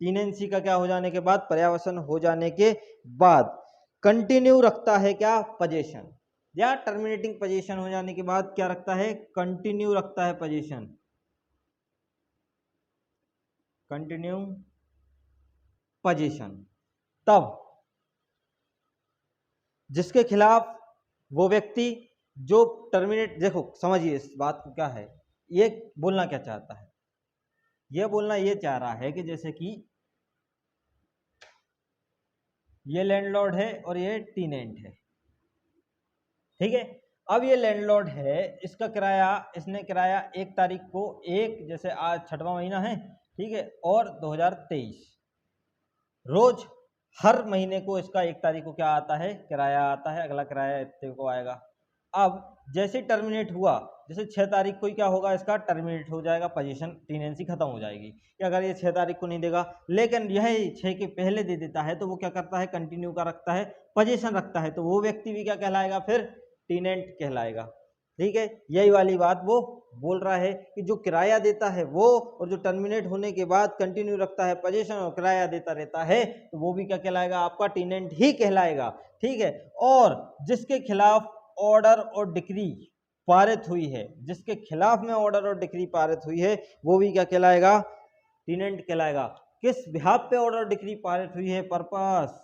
टीनेंसी का क्या हो जाने के बाद, पर्यावसन हो जाने के बाद कंटिन्यू रखता है क्या, पोजीशन, या टर्मिनेटिंग पोजीशन हो जाने के बाद क्या रखता है, कंटिन्यू रखता है पोजीशन, कंटिन्यू पोजीशन। तब जिसके खिलाफ वो व्यक्ति जो टर्मिनेट, देखो समझिए इस बात को क्या है, ये बोलना क्या चाहता है, ये बोलना ये चाह रहा है कि जैसे कि ये लैंडलॉर्ड है और ये टीनेंट है, ठीक है। अब ये लैंडलॉर्ड है, इसका किराया, इसने किराया 1 तारीख को, एक जैसे आज 6वां महीना है, ठीक है, और 2023 रोज हर महीने को इसका 1 तारीख को क्या आता है, किराया आता है, अगला किराया इतने को आएगा। अब जैसे टर्मिनेट हुआ, जैसे 6 तारीख को ही क्या होगा, इसका टर्मिनेट हो जाएगा, पोजीशन टीनेंसी खत्म हो जाएगी। कि अगर ये 6 तारीख को नहीं देगा, लेकिन यह 6 के पहले दे देता है तो वो क्या करता है, कंटिन्यू का रखता है, पोजीशन रखता है, तो वो व्यक्ति भी क्या कहलाएगा, फिर टीनेंट कहलाएगा। ठीक है, यही वाली बात वो बोल रहा है कि जो किराया देता है वो, और जो टर्मिनेट होने के बाद कंटिन्यू रखता है पोजीशन और किराया देता रहता है, तो वो भी क्या कहलाएगा, आपका टीनेंट ही कहलाएगा। ठीक है, और जिसके खिलाफ ऑर्डर और डिक्री पारित हुई है, जिसके खिलाफ में ऑर्डर और डिक्री पारित हुई है, वो भी क्या कहलाएगा, टीनेंट कहलाएगा। किस बिहाफ पे ऑर्डर और डिक्री पारित हुई है, पर्पस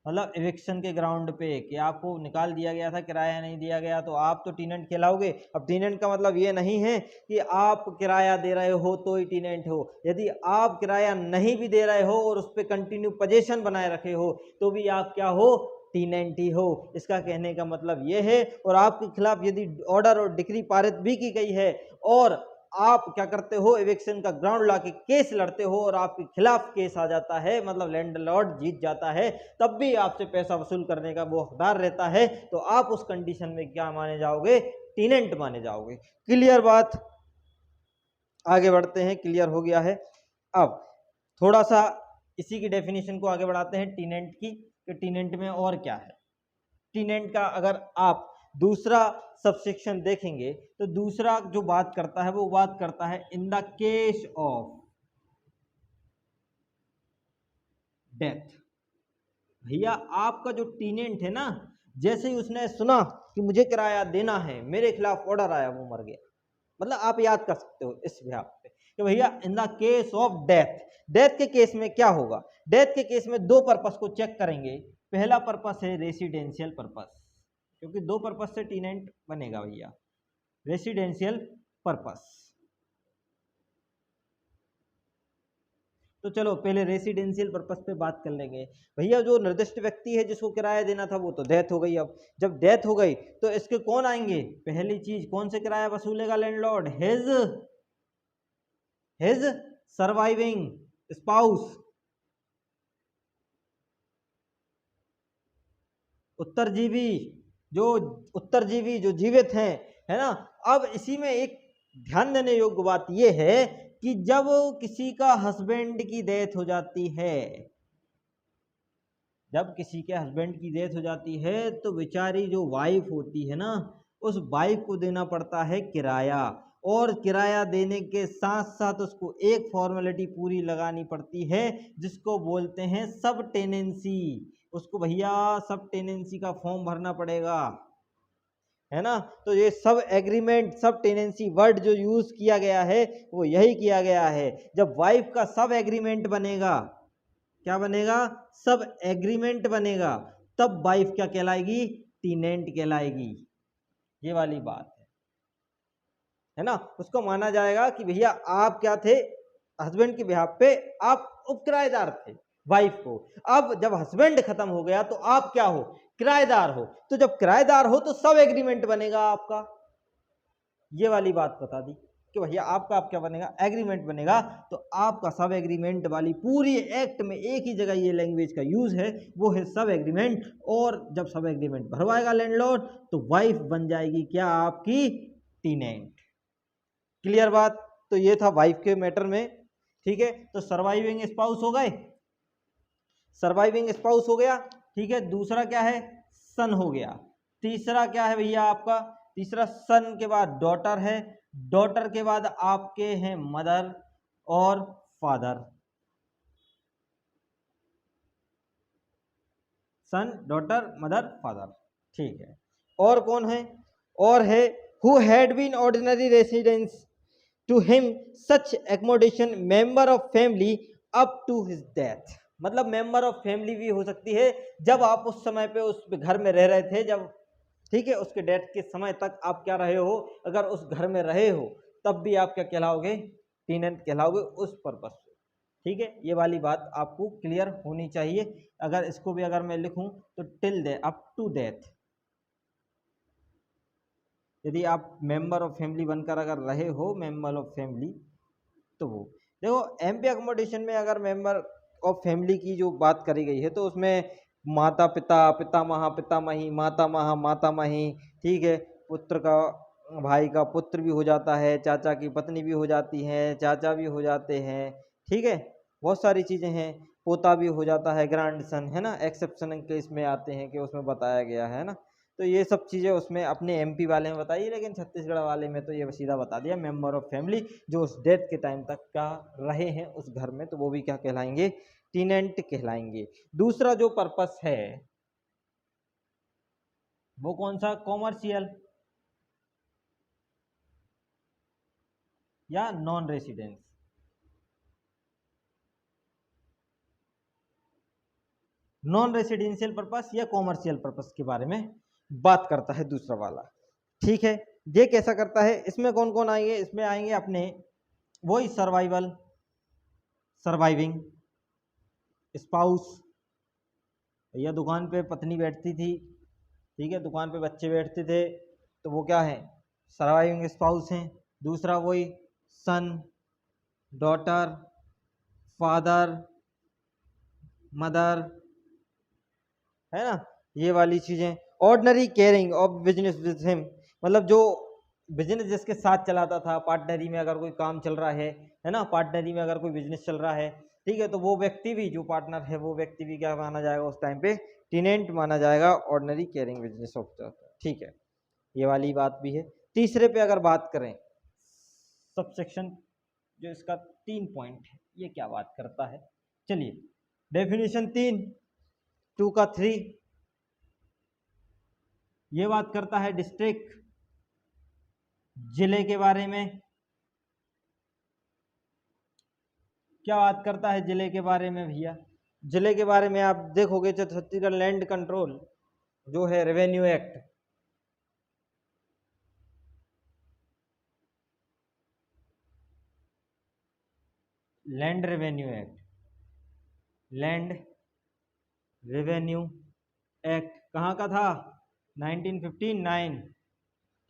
मतलब एविक्शन के ग्राउंड पे, कि आपको निकाल दिया गया था, किराया नहीं दिया गया, तो आप तो टीनेंट कहलाओगे। अब टीनेंट का मतलब ये नहीं है कि आप किराया दे रहे हो तो ही टीनेंट हो, यदि आप किराया नहीं भी दे रहे हो और उस पर कंटिन्यू पोजीशन बनाए रखे हो तो भी आप क्या हो, टीनेंट ही हो। इसका कहने का मतलब ये है। और आपके खिलाफ यदि ऑर्डर और डिक्री पारित भी की गई है और आप क्या करते हो, एविक्शन का ग्राउंड ला के केस लड़ते हो और आपके खिलाफ केस आ जाता है, मतलब लैंडलॉर्ड जीत जाता है, तब भी आपसे पैसा वसूल करने का वो हकदार रहता है, तो आप उस कंडीशन में क्या माने जाओगे, टीनेंट माने जाओगे। क्लियर बात, आगे बढ़ते हैं, क्लियर हो गया है। अब थोड़ा सा इसी की डेफिनेशन को आगे बढ़ाते हैं टीनेंट की, कि टीनेंट में और क्या है। टीनेंट का अगर आप दूसरा सबसेक्शन देखेंगे तो दूसरा जो बात करता है वो बात करता है in the case of death. भैया आपका जो टीनेंट है ना, जैसे ही उसने सुना कि मुझे किराया देना है, मेरे खिलाफ ऑर्डर आया, वो मर गया। मतलब आप याद कर सकते हो इस बिहाफ पे कि भैया in the case of death, death के केस में क्या होगा, डेथ के केस में दो पर्पस को चेक करेंगे। पहला पर्पस है रेसिडेंशियल पर्पस, क्योंकि दो पर्पस से टीनेंट बनेगा भैया, रेसिडेंशियल पर्पस। तो चलो पहले रेसिडेंशियल पर्पस पे बात कर लेंगे। भैया जो निर्दिष्ट व्यक्ति है जिसको किराया देना था वो तो डेथ हो गई। अब जब डेथ हो गई तो इसके कौन आएंगे, पहली चीज कौन से किराया वसूलेगा लैंडलॉर्ड, हिज सर्वाइविंग स्पाउस, उत्तरजीवी, जो उत्तरजीवी जो जीवित हैं, है ना। अब इसी में एक ध्यान देने योग्य बात यह है कि जब किसी का हस्बैंड की डेथ हो जाती है, जब किसी के हस्बैंड की डेथ हो जाती है तो बेचारी जो वाइफ होती है ना, उस वाइफ को देना पड़ता है किराया, और किराया देने के साथ साथ उसको एक फॉर्मेलिटी पूरी लगानी पड़ती है जिसको बोलते हैं सब टेनेंसी। उसको भैया सब टेनेंसी का फॉर्म भरना पड़ेगा, है ना। तो ये सब एग्रीमेंट, सब टेनेंसी वर्ड जो यूज किया गया है वो यही किया गया है। जब वाइफ का सब एग्रीमेंट बनेगा, क्या बनेगा, सब एग्रीमेंट बनेगा, तब वाइफ क्या कहलाएगी, टीनेंट कहलाएगी। ये वाली बात है ना। उसको माना जाएगा कि भैया आप क्या थे, हस्बैंड के बिहाफ पे आप उपकिराएदार थे वाइफ को। अब जब हस्बैंड खत्म हो गया तो आप क्या हो, किराएदार हो। तो जब किराएदार हो तो सब एग्रीमेंट बनेगा आपका। ये वाली बात बता दी कि भैया आपका आप क्या बनेगा, एग्रीमेंट बनेगा। तो आपका सब एग्रीमेंट वाली पूरी एक्ट में एक ही जगह ये लैंग्वेज का यूज है, वो है सब एग्रीमेंट। और जब सब एग्रीमेंट भरवाएगा लैंडलॉर्ड तो वाइफ बन जाएगी क्या, आपकी टीनेंट। क्लियर बात। तो ये था वाइफ के मैटर में। ठीक है, तो सर्वाइविंग स्पाउस हो गए, सर्वाइविंग स्पाउस हो गया। ठीक है, दूसरा क्या है, सन हो गया। तीसरा क्या है भैया आपका, तीसरा सन के बाद डॉटर है, डॉटर के बाद आपके हैं मदर और father, son daughter mother father. ठीक है, और कौन है, और है who had been ordinary residence to him such accommodation member of family up to his death। मतलब मेंबर ऑफ फैमिली भी हो सकती है जब आप उस समय पे उस घर में रह रहे थे, जब ठीक है उसके डेथ के समय तक आप क्या रहे हो, अगर उस घर में रहे हो तब भी आप क्या कहलाओगे, टीनेंट कहलाओगे उस पर्पस से। ठीक है, ये वाली बात आपको क्लियर होनी चाहिए। अगर इसको भी अगर मैं लिखूं तो till they up to death, यदि आप मेंबर ऑफ फैमिली बनकर अगर रहे हो, मेंबर ऑफ फैमिली, तो वो देखो एमपी अकोमोडेशन में अगर मेंबर ऑफ फैमिली की जो बात करी गई है तो उसमें माता पिता, पितामह पितामही, मातामह मातामही, ठीक है, पुत्र का, भाई का पुत्र भी हो जाता है, चाचा की पत्नी भी हो जाती है, चाचा भी हो जाते हैं, ठीक है, बहुत सारी चीज़ें हैं, पोता भी हो जाता है, ग्रैंड सन, है ना, एक्सेप्शनल केस में आते हैं कि उसमें बताया गया है ना। तो ये सब चीज़ें उसमें अपने एमपी वाले में बताइए, लेकिन छत्तीसगढ़ वाले में तो ये सीधा बता दिया, मेंबर ऑफ फैमिली जो उस डेथ के टाइम तक का रहे हैं उस घर में, तो वो भी क्या कहलाएंगे, टीनेंट कहलाएंगे। दूसरा जो पर्पस है वो कौन सा, कॉमर्शियल या non residence. Non residential purpose या कॉमर्शियल पर्पस के बारे में बात करता है दूसरा वाला, ठीक है। ये कैसा करता है, इसमें कौन कौन आएंगे, इसमें आएंगे अपने वही सर्वाइवल, सर्वाइविंग स्पाउस, या दुकान पे पत्नी बैठती थी, ठीक है, दुकान पे बच्चे बैठते थे, तो वो क्या है, सर्वाइविंग स्पाउस हैं। दूसरा वही सन, डॉटर, फादर, मदर, है ना, ये वाली चीज़ें। Ordinary caring of business with him, मतलब जो बिजनेस जिसके साथ चलाता था, पार्टनरी में अगर कोई काम चल रहा है ना, पार्टनरी में अगर कोई बिजनेस चल रहा है, ठीक है, तो वो व्यक्ति भी, जो पार्टनर है वो व्यक्ति भी क्या माना जाएगा उस टाइम पे, टीनेंट माना जाएगा, ऑर्डनरी केयरिंग बिजनेस ऑफ, ठीक है, ये वाली बात भी है। तीसरे पे अगर बात करें, सबसेक्शन जो इसका 3 पॉइंट है, ये क्या बात करता है, चलिए डेफिनेशन 3, 2 का 3, ये बात करता है डिस्ट्रिक्ट, जिले के बारे में। क्या बात करता है जिले के बारे में भैया, जिले के बारे में आप देखोगे तो छत्तीसगढ़ लैंड कंट्रोल जो है, revenue act, land revenue act, land revenue act कहाँ का था, 1959,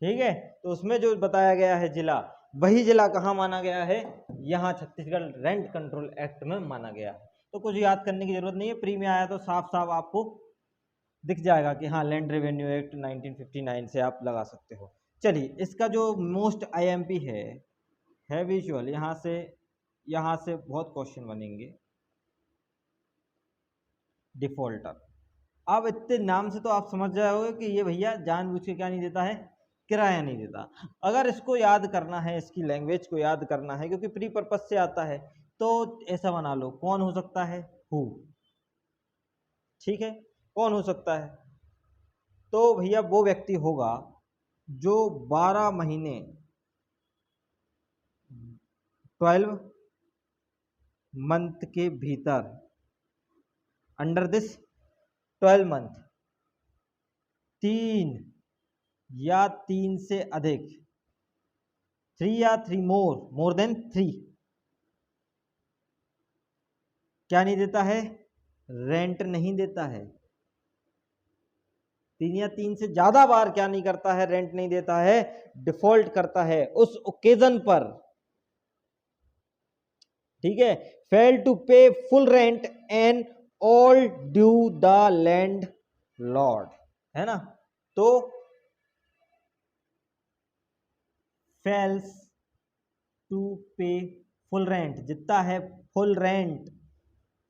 ठीक है। तो उसमें जो बताया गया है जिला, वही जिला कहाँ माना गया है, यहाँ छत्तीसगढ़ रेंट कंट्रोल एक्ट में माना गया है। तो कुछ याद करने की जरूरत नहीं है, प्री में आया तो साफ साफ आपको दिख जाएगा कि हाँ लैंड रेवेन्यू एक्ट 1959 से आप लगा सकते हो। चलिए इसका जो मोस्ट आईएमपी है विजुअल, यहाँ से बहुत क्वेश्चन बनेंगे। डिफॉल्टर, अब इतने नाम से तो आप समझ जाओगे कि ये भैया जानबूझ के क्या नहीं देता है, किराया नहीं देता। अगर इसको याद करना है, इसकी लैंग्वेज को याद करना है, क्योंकि प्री पर्पस से आता है, तो ऐसा बना लो, कौन हो सकता है, हु, ठीक है, कौन हो सकता है, तो भैया वो व्यक्ति होगा जो 12 महीने 12 मंथ के भीतर, अंडर दिस 12 मंथ, 3 या 3 से अधिक, 3 या 3 मोर देन 3, क्या नहीं देता है, रेंट नहीं देता है। 3 या 3 से ज्यादा बार क्या नहीं करता है, रेंट नहीं देता है, डिफॉल्ट करता है उस ओकेजन पर, ठीक है। फेल टू पे full rent and all due the land Lord, है ना, तो फेल्स टू पे फुल रेंट, जितना है फुल रेंट,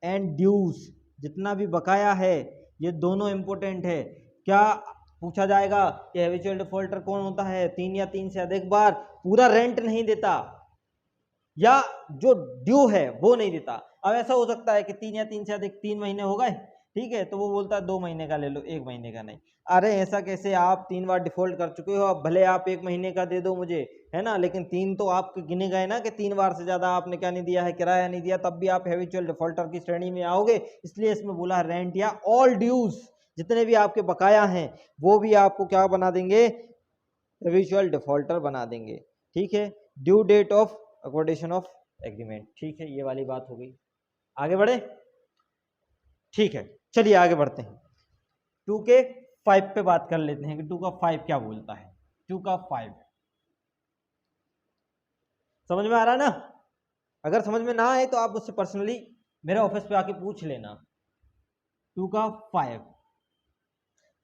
एंड ड्यूज, जितना भी बकाया है, ये दोनों इंपॉर्टेंट है। क्या पूछा जाएगा कि हैबिचुअल डिफॉल्टर कौन होता है, 3 या 3 से अधिक बार पूरा रेंट नहीं देता, या जो ड्यू है वो नहीं देता। अब ऐसा हो सकता है कि 3 या 3 से अधिक 3 महीने हो गए, ठीक है, तो वो बोलता है 2 महीने का ले लो, 1 महीने का नहीं। अरे ऐसा कैसे, आप 3 बार डिफॉल्ट कर चुके हो, अब भले आप 1 महीने का दे दो मुझे, है ना, लेकिन 3 तो आपके गिने गए ना, कि 3 बार से ज्यादा आपने क्या नहीं दिया है, किराया नहीं दिया, तब भी आप हैबिचुअल डिफॉल्टर की श्रेणी में आओगे। इसलिए इसमें बोला है रेंट या ऑल ड्यूज, जितने भी आपके बकाया हैं वो भी आपको क्या बना देंगे, हैबिचुअल डिफॉल्टर बना देंगे, ठीक है। ड्यू डेट ऑफ अकॉर्डेशन ऑफ एग्रीमेंट, ठीक है, ये वाली बात हो गई। आगे बढ़े, ठीक है, चलिए आगे बढ़ते हैं। 2 के 5 पे बात कर लेते हैं कि 2 का 5 क्या बोलता है। 2 का 5 समझ में आ रहा है ना, अगर समझ में ना आए तो आप मुझसे पर्सनली मेरे ऑफिस पे आके पूछ लेना। 2 का 5,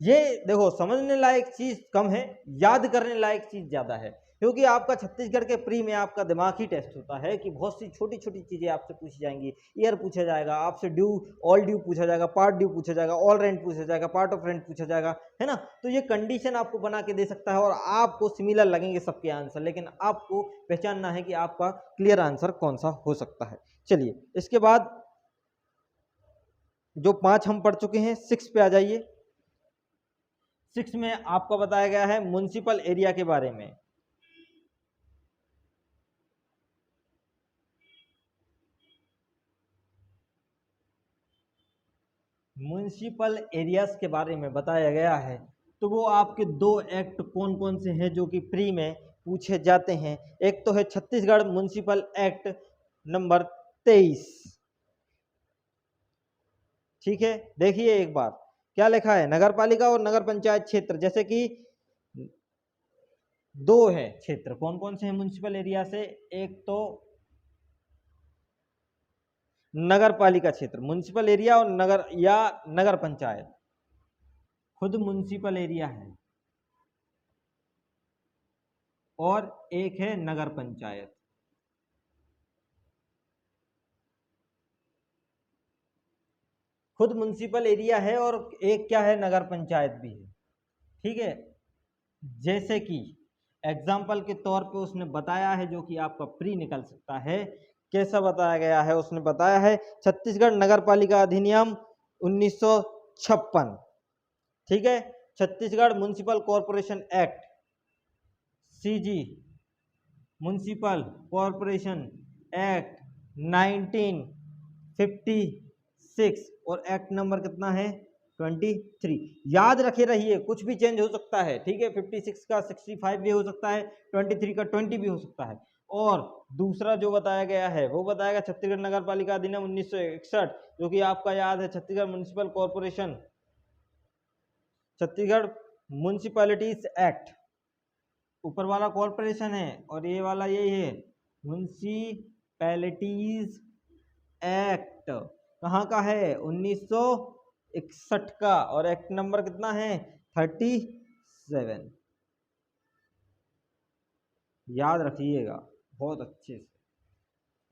ये देखो समझने लायक चीज कम है, याद करने लायक चीज ज्यादा है, क्योंकि आपका छत्तीसगढ़ के प्री में आपका दिमागी टेस्ट होता है कि बहुत सी छोटी छोटी चीजें आपसे पूछी जाएंगी। ईयर पूछा जाएगा आपसे, ड्यू ऑल ड्यू पूछा जाएगा, पार्ट ड्यू पूछा जाएगा, ऑल रेंट पूछा जाएगा, पार्ट ऑफ रेंट पूछा जाएगा, है ना। तो ये कंडीशन आपको बना के दे सकता है और आपको सिमिलर लगेंगे सबके आंसर, लेकिन आपको पहचानना है कि आपका क्लियर आंसर कौन सा हो सकता है। चलिए इसके बाद जो 5 हम पढ़ चुके हैं, 6 पे आ जाइए। 6 में आपको बताया गया है म्युनिसिपल एरिया के बारे में। म्युनिसिपल एरियाज के बारे में बताया गया है। तो वो आपके दो एक्ट कौन कौन से हैं जो कि प्री में पूछे जाते हैं। एक तो है छत्तीसगढ़ म्युनिसिपल एक्ट नंबर 23। ठीक है, देखिए एक बार क्या लिखा है, नगर पालिका और नगर पंचायत क्षेत्र, जैसे कि दो है क्षेत्र, कौन कौन से हैं म्युनिसिपल एरिया से, एक तो नगर पालिका क्षेत्र म्युनिसिपल एरिया और नगर या नगर पंचायत खुद म्युनिसिपल एरिया है, और एक है नगर पंचायत। खुद म्युनिसिपल एरिया है और एक क्या है, नगर पंचायत भी है। ठीक है, जैसे कि एग्जाम्पल के तौर पे उसने बताया है, जो कि आपका प्री निकल सकता है। कैसा बताया गया है, उसने बताया है छत्तीसगढ़ नगर पालिका अधिनियम 1956। ठीक है, Chhattisgarh municipal corporation act CG municipal corporation act 1956, और एक्ट नंबर कितना है, 23। याद रखे रहिए, कुछ भी चेंज हो सकता है। ठीक है, 56 का 65 भी हो सकता है, 23 का 20 भी हो सकता है। और दूसरा जो बताया गया है वो बताएगा छत्तीसगढ़ नगर पालिका अधिनियम 1961, जो कि आपका याद है Chhattisgarh municipal corporation, Chhattisgarh municipalities act. ऊपर वाला कॉरपोरेशन है और ये वाला यही है, म्युनिसिपैलिटीज एक्ट। कहाँ का है, 1961 का, और एक्ट नंबर कितना है, 37। याद रखिएगा बहुत अच्छे से,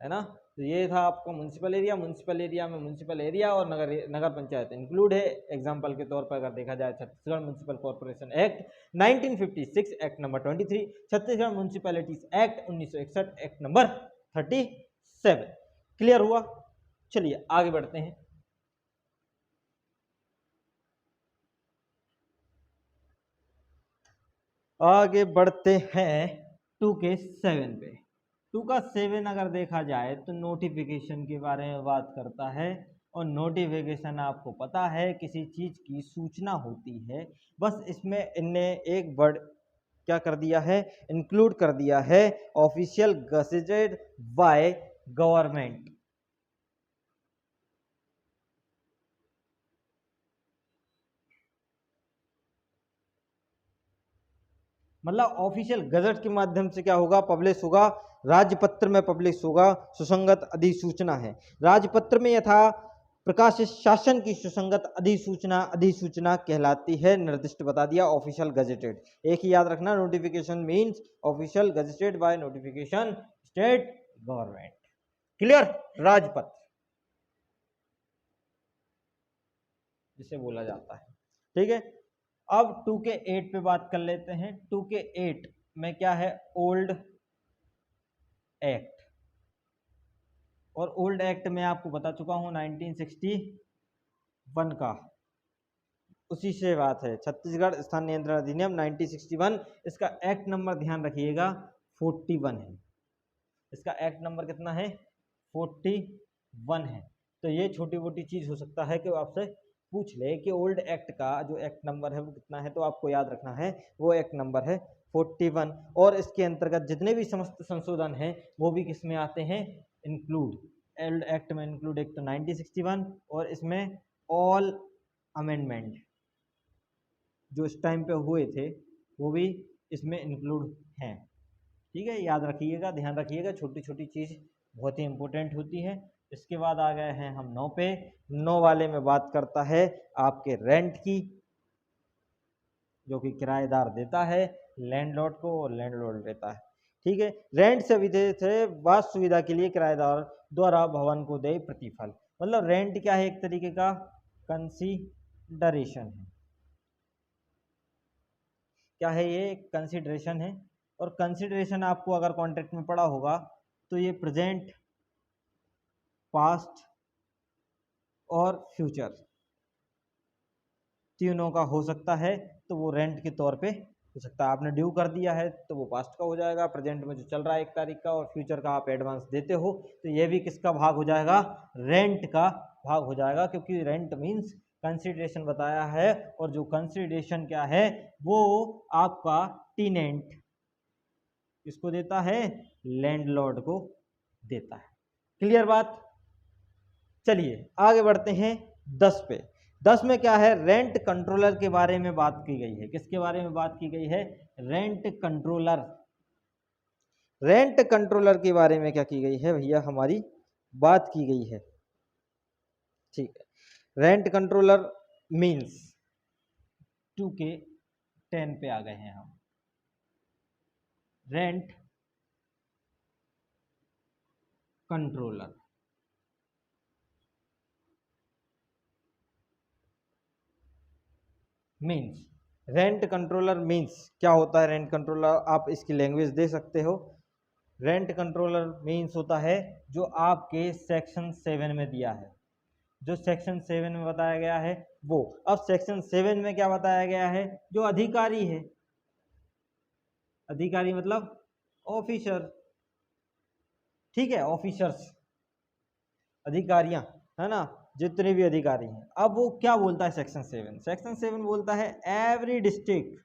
है ना। तो ये था आपका म्युनिसिपल एरिया। म्युनिसिपल एरिया में म्युनिसिपल एरिया और नगर पंचायत इंक्लूड है। एग्जांपल के तौर पर अगर देखा जाए, Chhattisgarh municipal corporation act 1956, act number 23, Chhattisgarh municipalities act 1961, act number 37। Clear हुआ। चलिए आगे बढ़ते हैं। आगे बढ़ते हैं 2 के 7 पे। 2 का 7 अगर देखा जाए तो नोटिफिकेशन के बारे में बात करता है। और नोटिफिकेशन आपको पता है किसी चीज की सूचना होती है। बस इसमें इनने एक वर्ड क्या कर दिया है, इंक्लूड कर दिया है, ऑफिशियल गजेटेड बाय गवर्नमेंट। मतलब ऑफिशियल गजट के माध्यम से क्या होगा, पब्लिश होगा, राजपत्र में पब्लिश होगा, सुसंगत अधिसूचना है। राजपत्र में यथा प्रकाशित शासन की सुसंगत अधिसूचना अधिसूचना कहलाती है। निर्दिष्ट बता दिया, ऑफिशियल गजेटेड। एक ही याद रखना, notification means official gazetted by notification state government. Clear, राजपत्र जिसे बोला जाता है। ठीक है, अब 2 के 8 पे बात कर लेते हैं। 2 के 8 में क्या है, ओल्ड एक्ट। और ओल्ड एक्ट में आपको बता चुका हूं 1961 का, उसी से बात है, छत्तीसगढ़ स्थान नियंत्रण अधिनियम 1961। इसका एक्ट नंबर ध्यान रखिएगा 41 है। इसका एक्ट नंबर कितना है, 41 है। तो ये छोटी मोटी चीज हो सकता है कि आपसे पूछ ले कि ओल्ड एक्ट का जो एक्ट नंबर है वो कितना है, तो आपको याद रखना है वो एक्ट नंबर है 41। और इसके अंतर्गत जितने भी समस्त संशोधन हैं वो भी किस में आते हैं, इंक्लूड। ओल्ड एक्ट में इंक्लूड एक तो 1961, और इसमें ऑल अमेंडमेंट जो इस टाइम पे हुए थे वो भी इसमें इंक्लूड हैं। ठीक है, याद रखिएगा, ध्यान रखिएगा, छोटी छोटी चीज़ बहुत ही इंपॉर्टेंट होती है। इसके बाद आ गए हैं हम 9 पे। 9 वाले में बात करता है आपके रेंट की। जो कि किराएदार देता है लैंडलॉर्ड को और लैंडलॉर्ड लेता है। ठीक है, रेंट से विधेयक है वास सुविधा के लिए किराएदार द्वारा भवन को दे प्रतिफल। मतलब रेंट क्या है, एक तरीके का कंसीडरेशन है। क्या है ये, कंसीडरेशन है। और कंसीडरेशन आपको अगर कॉन्ट्रैक्ट में पढ़ा होगा तो ये प्रेजेंट, पास्ट और फ्यूचर तीनों का हो सकता है, तो वो रेंट के तौर पे हो सकता है। आपने ड्यू कर दिया है तो वो पास्ट का हो जाएगा, प्रेजेंट में जो चल रहा है 1 तारीख का, और फ्यूचर का आप एडवांस देते हो तो ये भी किसका भाग हो जाएगा, रेंट का भाग हो जाएगा, क्योंकि रेंट मीन्स कंसीडरेशन बताया है, और जो कंसीडरेशन क्या है वो आपका टीनेंट किसको देता है, लैंडलॉर्ड को देता है। क्लियर बात। चलिए आगे बढ़ते हैं 10 पे। 10 में क्या है, रेंट कंट्रोलर के बारे में बात की गई है। किसके बारे में बात की गई है, रेंट कंट्रोलर। रेंट कंट्रोलर के बारे में क्या की गई है भैया, हमारी बात की गई है। ठीक है, रेंट कंट्रोलर मींस 2 के 10 पे आ गए हैं हम। Rent controller means, rent controller means क्या होता है, रेंट कंट्रोलर आप इसकी लैंग्वेज दे सकते हो। रेंट कंट्रोलर मीन्स होता है जो आपके सेक्शन 7 में दिया है, जो सेक्शन 7 में बताया गया है वो। अब सेक्शन 7 में क्या बताया गया है, जो अधिकारी है, अधिकारी मतलब ऑफिसर, ठीक है, ऑफिसर्स, अधिकारियां, है ना, जितने भी अधिकारी हैं। अब वो क्या बोलता है सेक्शन 7, सेक्शन 7 बोलता है एवरी डिस्ट्रिक्ट,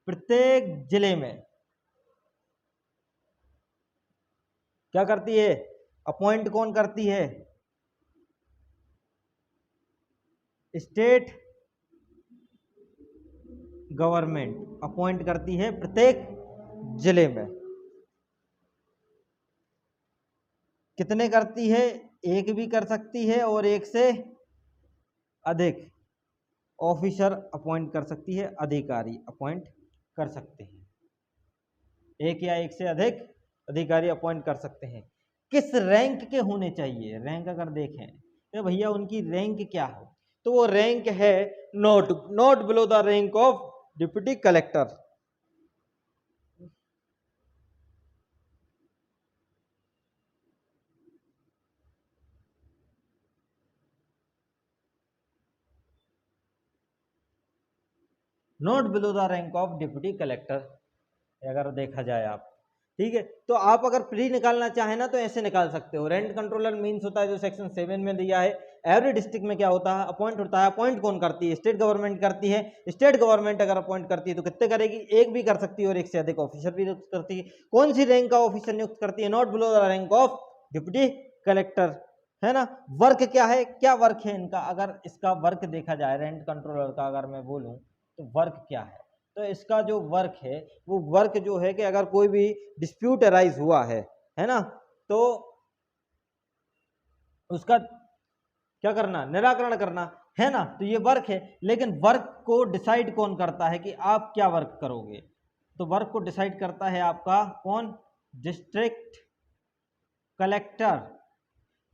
प्रत्येक जिले में क्या करती है, अपॉइंट कौन करती है, स्टेट गवर्नमेंट अपॉइंट करती है प्रत्येक जिले में। कितने करती है, एक भी कर सकती है और एक से अधिक ऑफिसर अपॉइंट कर सकती है, अधिकारी अपॉइंट कर सकते हैं, एक या एक से अधिक अधिकारी अपॉइंट कर सकते हैं। किस रैंक के होने चाहिए, रैंक अगर देखें तो भैया उनकी रैंक क्या हो, तो वो रैंक है not not below the rank of deputy collector. Not below the rank of deputy collector अगर देखा जाए आप, ठीक है। तो आप अगर प्री निकालना चाहें ना तो ऐसे निकाल सकते हो। रेंट कंट्रोलर मींस होता है जो सेक्शन 7 में दिया है। एवरी डिस्ट्रिक्ट में क्या होता है, अपॉइंट होता है। अपॉइंट कौन करती है, स्टेट गवर्नमेंट करती है। स्टेट गवर्नमेंट अगर अपॉइंट करती है तो कितने करेगी, एक भी कर सकती है और एक से अधिक ऑफिसर भी नियुक्त करती है। कौन सी रैंक का ऑफिसर नियुक्त करती है, not below the rank of deputy collector, है ना। वर्क क्या है, क्या वर्क है इनका, अगर इसका वर्क देखा जाए रेंट कंट्रोलर का अगर मैं बोलूं तो वर्क क्या है, तो इसका जो वर्क है वो वर्क जो है कि अगर कोई भी डिस्प्यूट अराइज हुआ है ना, तो उसका क्या करना, निराकरण करना, है ना। तो ये वर्क है, लेकिन वर्क को डिसाइड कौन करता है कि आप क्या वर्क करोगे, तो वर्क को डिसाइड करता है आपका कौन, डिस्ट्रिक्ट कलेक्टर।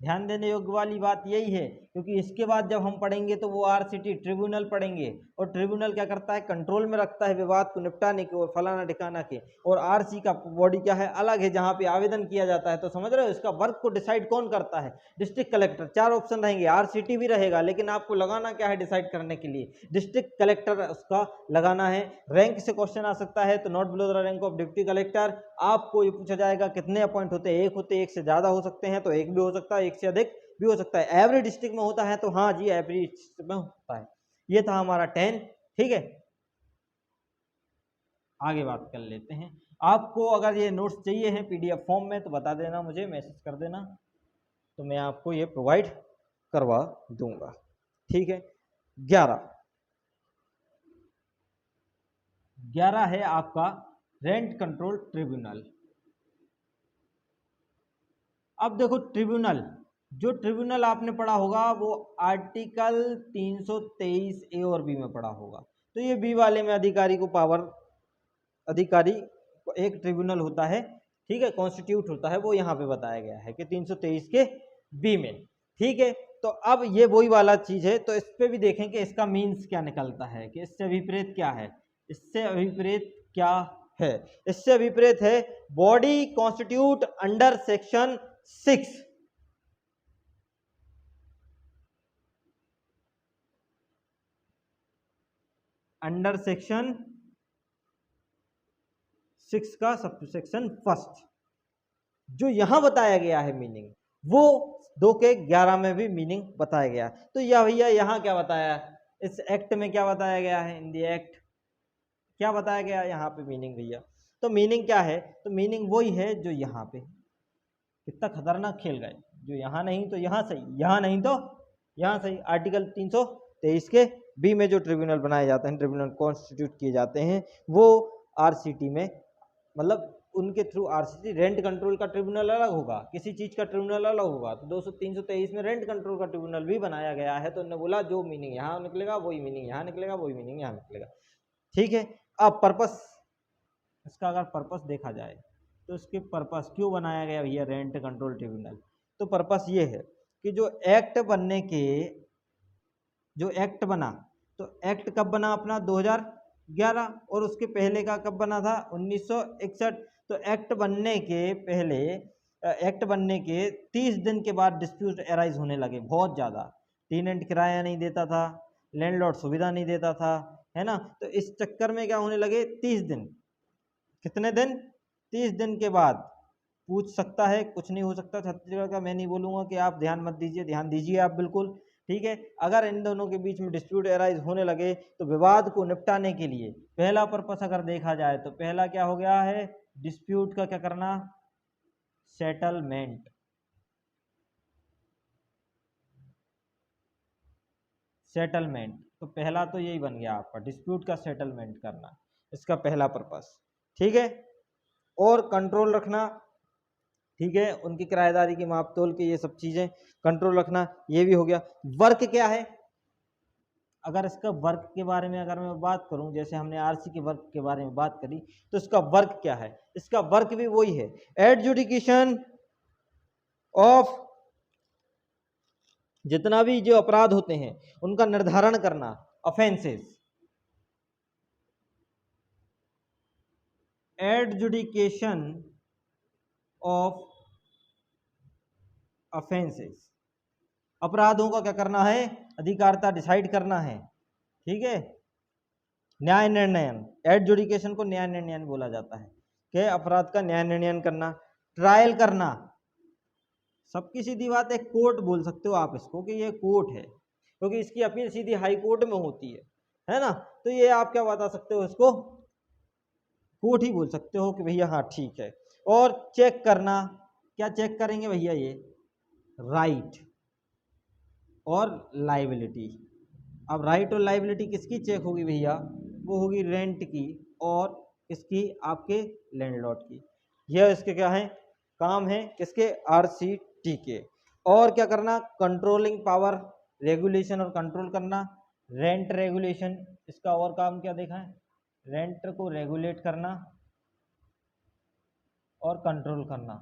ध्यान देने योग्य वाली बात यही है, क्योंकि इसके बाद जब हम पढ़ेंगे तो वो आरसीटी ट्रिब्यूनल पढ़ेंगे, और ट्रिब्यूनल क्या करता है, कंट्रोल में रखता है विवाद को निपटाने के और फलाना ठिकाना के। और आरसी का बॉडी क्या है, अलग है, जहां पे आवेदन किया जाता है। तो समझ रहे हो, इसका वर्क को डिसाइड कौन करता है, डिस्ट्रिक्ट कलेक्टर। 4 ऑप्शन रहेंगे, आरसीटी भी रहेगा, लेकिन आपको लगाना क्या है डिसाइड करने के लिए, डिस्ट्रिक्ट कलेक्टर उसका लगाना है। रैंक से क्वेश्चन आ सकता है, तो not below the rank of deputy collector. आपको ये पूछा जाएगा कितने अपॉइंट होते हैं, एक होते, एक से ज्यादा हो सकते हैं, तो एक भी हो सकता है, एक से अधिक भी हो सकता है। एवरी डिस्ट्रिक्ट में होता है, तो हाँ जी एवरी डिस्ट्रिक्ट में होता है। ये था हमारा 10, ठीक है। आगे बात कर लेते हैं। आपको अगर ये नोट्स चाहिए हैं पीडीएफ फॉर्म में तो बता देना, मुझे मैसेज कर देना, तो मैं आपको ये प्रोवाइड करवा दूंगा, ठीक है। 11 है आपका रेंट कंट्रोल ट्रिब्यूनल। अब देखो ट्रिब्यूनल जो ट्रिब्यूनल आपने पढ़ा होगा वो आर्टिकल 323 ए और बी में पढ़ा होगा। तो ये बी वाले में अधिकारी को पावर, अधिकारी एक ट्रिब्यूनल होता है, ठीक है, कॉन्स्टिट्यूट होता है, वो यहाँ पे बताया गया है कि 323 के बी में, ठीक है। तो अब ये वही वाला चीज है, तो इस पे भी देखें कि इसका मीन्स क्या निकलता है, कि इससे विपरीत क्या है, इससे विपरीत क्या है। इससे विपरीत है body constitute under section 6, under section 6 का सब सेक्शन 1 जो यहां बताया गया है मीनिंग, वो 2 के 11 में भी मीनिंग बताया गया। तो या भैया यहाँ क्या बताया, इस एक्ट में क्या बताया गया है, इन दी एक्ट क्या बताया गया यहाँ पे मीनिंग भैया। तो मीनिंग क्या है, तो मीनिंग वही है जो यहाँ पे, कितना खतरनाक खेल गए, जो यहाँ नहीं तो यहाँ सही, यहाँ नहीं तो यहाँ सही। आर्टिकल 323 के बी में जो ट्रिब्यूनल बनाए जाते हैं, ट्रिब्यूनल कॉन्स्टिट्यूट किए जाते हैं, वो आरसीटी में, मतलब उनके थ्रू आरसीटी, रेंट कंट्रोल का ट्रिब्यूनल अलग होगा, किसी चीज का ट्रिब्यूनल अलग होगा। तो 323 में रेंट कंट्रोल का ट्रिब्यूनल भी बनाया गया है। तो उन्होंने बोला जो मीनिंग यहाँ निकलेगा वही मीनिंग यहाँ निकलेगा, वही मीनिंग यहाँ निकलेगा, ठीक है। अब पर्पस, इसका अगर पर्पस देखा जाए तो इसके पर्पस क्यों बनाया गया भैया रेंट कंट्रोल ट्रिब्यूनल, तो पर्पस ये है कि जो एक्ट बनने के, जो एक्ट बना, तो एक्ट कब बना अपना 2011, और उसके पहले का कब बना था 1961। तो एक्ट बनने के पहले, एक्ट बनने के 30 दिन के बाद डिस्प्यूट अराइज होने लगे बहुत ज़्यादा। टेनेंट किराया नहीं देता था, लैंडलॉर्ड सुविधा नहीं देता था, है ना। तो इस चक्कर में क्या होने लगे, 30 दिन, कितने दिन, 30 दिन के बाद पूछ सकता है, कुछ नहीं हो सकता छत्तीसगढ़ का। मैं नहीं बोलूँगा कि आप ध्यान मत दीजिए, ध्यान दीजिए आप बिल्कुल, ठीक है। अगर इन दोनों के बीच में डिस्प्यूट अराइज होने लगे तो विवाद को निपटाने के लिए पहला पर्पस अगर देखा जाए तो पहला क्या हो गया है, डिस्प्यूट का क्या करना, सेटलमेंट, सेटलमेंट। तो पहला तो यही बन गया आपका, डिस्प्यूट का सेटलमेंट करना, इसका पहला पर्पस, ठीक है। और कंट्रोल रखना, ठीक है, उनकी किराएदारी की माप तोल के ये सब चीजें कंट्रोल रखना, ये भी हो गया। वर्क क्या है, अगर इसका वर्क के बारे में अगर मैं बात करूं, जैसे हमने आरसी के वर्क के बारे में बात करी, तो इसका वर्क क्या है, इसका वर्क भी वही है, एडजुडिकेशन ऑफ, जितना भी जो अपराध होते हैं उनका निर्धारण करना, ऑफेंसेस, एडजुडिकेशन ऑफ ऑफेंसेस, अपराधों का क्या करना है, अधिकारिता डिसाइड करना है, ठीक है। न्याय निर्णयन, एडजुडिकेशन को न्याय निर्णयन बोला जाता है, कि अपराध का न्याय निर्णयन करना। ट्रायल करना, सबकी सीधी बात है, कोर्ट बोल सकते हो आप इसको कि ये कोर्ट है, क्योंकि इसकी अपील सीधी हाई कोर्ट में होती है ना। तो ये आप क्या बता सकते हो, इसको कोर्ट ही बोल सकते हो कि भैया हाँ ठीक है। और चेक करना, क्या चेक करेंगे भैया, ये राइट और लाइबिलिटी। अब राइट और लाइबिलिटी किसकी चेक होगी भैया, वो होगी रेंट की और इसकी आपके लैंडलॉर्ड की। यह इसके क्या है, काम है किसके, आरसीटी के। और क्या करना, कंट्रोलिंग पावर, रेगुलेशन और कंट्रोल करना, रेंट रेगुलेशन, इसका और काम क्या देखा है, रेंट को रेगुलेट करना और कंट्रोल करना।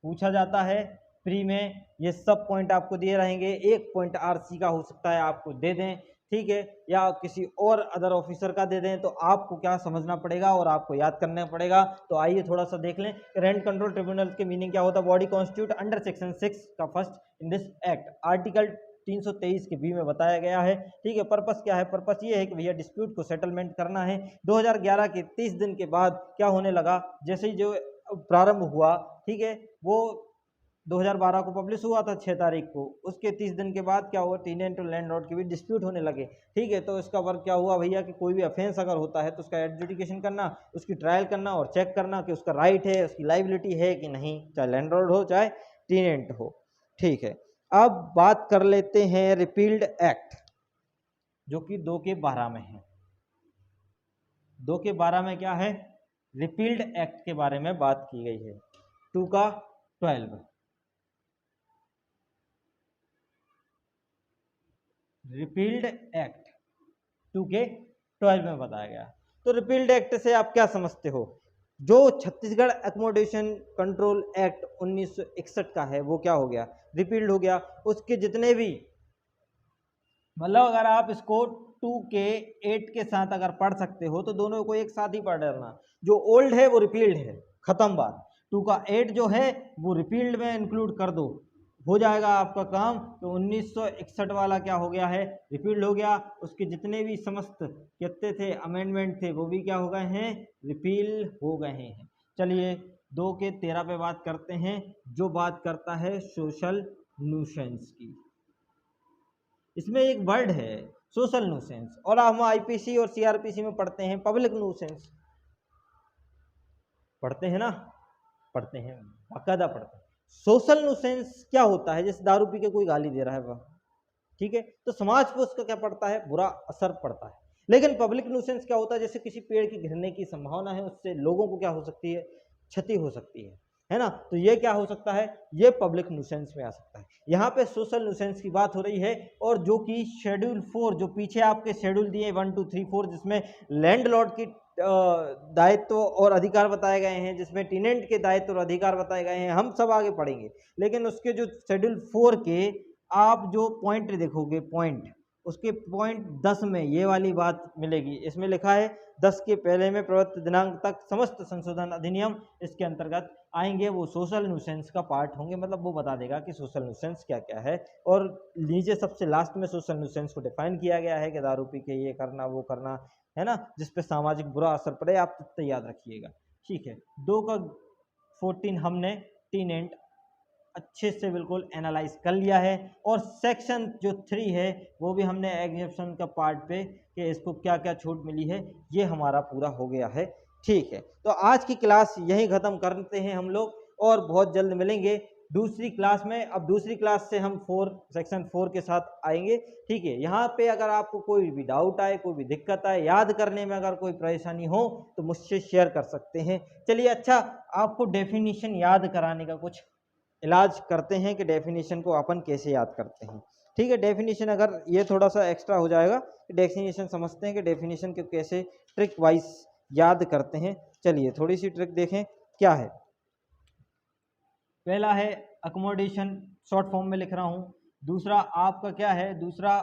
पूछा जाता है प्री में, ये सब पॉइंट आपको दिए रहेंगे, एक पॉइंट आरसी का हो सकता है आपको दे दें, ठीक है, या किसी और अदर ऑफिसर का दे दें। तो आपको क्या समझना पड़ेगा और आपको याद करना पड़ेगा। तो आइए थोड़ा सा देख लें, रेंट कंट्रोल ट्रिब्यूनल के मीनिंग क्या होता है। बॉडी कॉन्स्टिट्यूट अंडर सेक्शन 6 का first in this act, article 323 के बी में बताया गया है, ठीक है। पर्पस क्या है, पर्पस ये है कि भैया डिस्प्यूट को सेटलमेंट करना है। 2011 के 30 दिन के बाद क्या होने लगा, जैसे ही जो प्रारंभ हुआ, ठीक है, वो 2012 को पब्लिश हुआ था 6 तारीख को, उसके 30 दिन के बाद क्या हुआ, टेनेंट और लैंडलॉर्ड के भी डिस्प्यूट होने लगे, ठीक है। तो इसका वर्क क्या हुआ भैया कि कोई भी ऑफेंस अगर होता है तो उसका एडजुडिकेशन करना, उसकी ट्रायल करना और चेक करना कि उसका राइट है, उसकी लाइबिलिटी है कि नहीं, चाहे लैंडलॉर्ड हो चाहे टेनेंट हो, ठीक है। अब बात कर लेते हैं रिपील्ड एक्ट, जो कि 2 के 12 में है। 2 के 12 में क्या है, रिपील्ड एक्ट के बारे में बात की गई है। 2 का 12, रिपील्ड एक्ट 2K12 में बताया गया। तो रिपील्ड एक्ट से आप क्या समझते हो? जो छत्तीसगढ़ एकोमोडेशन कंट्रोल एक्ट 1961 का है वो क्या हो गया? रिपील्ड हो गया। उसके जितने भी मतलब अगर आप इसको 2K8 के साथ अगर पढ़ सकते हो तो दोनों को एक साथ ही पढ़ डालना। जो ओल्ड है वो रिपील्ड है, खत्म बात। 2 का 8 जो है वो रिपील्ड में इंक्लूड कर दो, हो जाएगा आपका काम। तो 1961 वाला क्या हो गया है? रिपील्ड हो गया। उसके जितने भी समस्त कितने थे अमेंडमेंट थे वो भी क्या हो गए हैं? रिपील हो गए हैं। चलिए 2K13 पे बात करते हैं, जो बात करता है सोशल न्यूसेंस की। इसमें एक वर्ड है सोशल न्यूसेंस, और हम आईपीसी और सीआरपीसी में पढ़ते हैं पब्लिक न्यूसेंस। पढ़ते हैं ना? पढ़ते हैं, बाकायदा पढ़ते हैं। सोशल न्यूसेंस क्या होता है? जैसे दारू पी के कोई गाली दे रहा है वह, ठीक है, तो समाज पर उसका क्या पड़ता है? बुरा असर पड़ता है। लेकिन पब्लिक न्यूसेंस क्या होता है? जैसे किसी पेड़ की गिरने की संभावना है, उससे लोगों को क्या हो सकती है? क्षति हो सकती है ना? तो ये क्या हो सकता है? ये पब्लिक न्यूसेंस में आ सकता है। यहाँ पे सोशल न्यूसेंस की बात हो रही है, और जो कि शेड्यूल 4, जो पीछे आपके शेड्यूल दिए 1 2 3 4, जिसमें लैंडलॉर्ड की दायित्व और अधिकार बताए गए हैं, जिसमें टेनेंट के दायित्व और अधिकार बताए गए हैं, हम सब आगे पढ़ेंगे। लेकिन उसके जो शेड्यूल 4 के आप जो पॉइंट देखोगे, पॉइंट उसके पॉइंट 10 में ये वाली बात मिलेगी। इसमें लिखा है 10 के पहले में प्रवृत्त दिनांक तक समस्त संशोधन अधिनियम इसके अंतर्गत आएंगे। वो सोशल न्यूसेंस का पार्ट होंगे, मतलब वो बता देगा कि सोशल न्यूसेंस क्या क्या है। और नीचे सबसे लास्ट में सोशल न्यूसेंस को डिफाइन किया गया है कि दारू पी के ये करना वो करना, है ना, जिसपे सामाजिक बुरा असर पड़े, आप तथ्य याद रखिएगा। ठीक है, 2 का 14 हमने टेनेंट अच्छे से बिल्कुल एनालाइज कर लिया है, और सेक्शन जो 3 है वो भी हमने एग्जेप्शन का पार्ट पे कि इसको क्या क्या छूट मिली है, ये हमारा पूरा हो गया है। ठीक है, तो आज की क्लास यहीं ख़त्म करते हैं हम लोग, और बहुत जल्द मिलेंगे दूसरी क्लास में। अब दूसरी क्लास से हम सेक्शन 4 के साथ आएंगे। ठीक है, यहाँ पे अगर आपको कोई भी डाउट आए, कोई भी दिक्कत आए, याद करने में अगर कोई परेशानी हो तो मुझसे शेयर कर सकते हैं। चलिए, अच्छा, आपको डेफिनेशन याद कराने का कुछ इलाज करते हैं कि डेफिनेशन को अपन कैसे याद करते हैं। ठीक है, डेफिनेशन अगर ये थोड़ा सा एक्स्ट्रा हो जाएगा, डेफिनेशन समझते हैं कि डेफिनेशन को कैसे ट्रिक वाइज याद करते हैं। चलिए थोड़ी सी ट्रिक देखें क्या है। पहला है अकोमोडेशन, शॉर्ट फॉर्म में लिख रहा हूँ। दूसरा आपका क्या है? दूसरा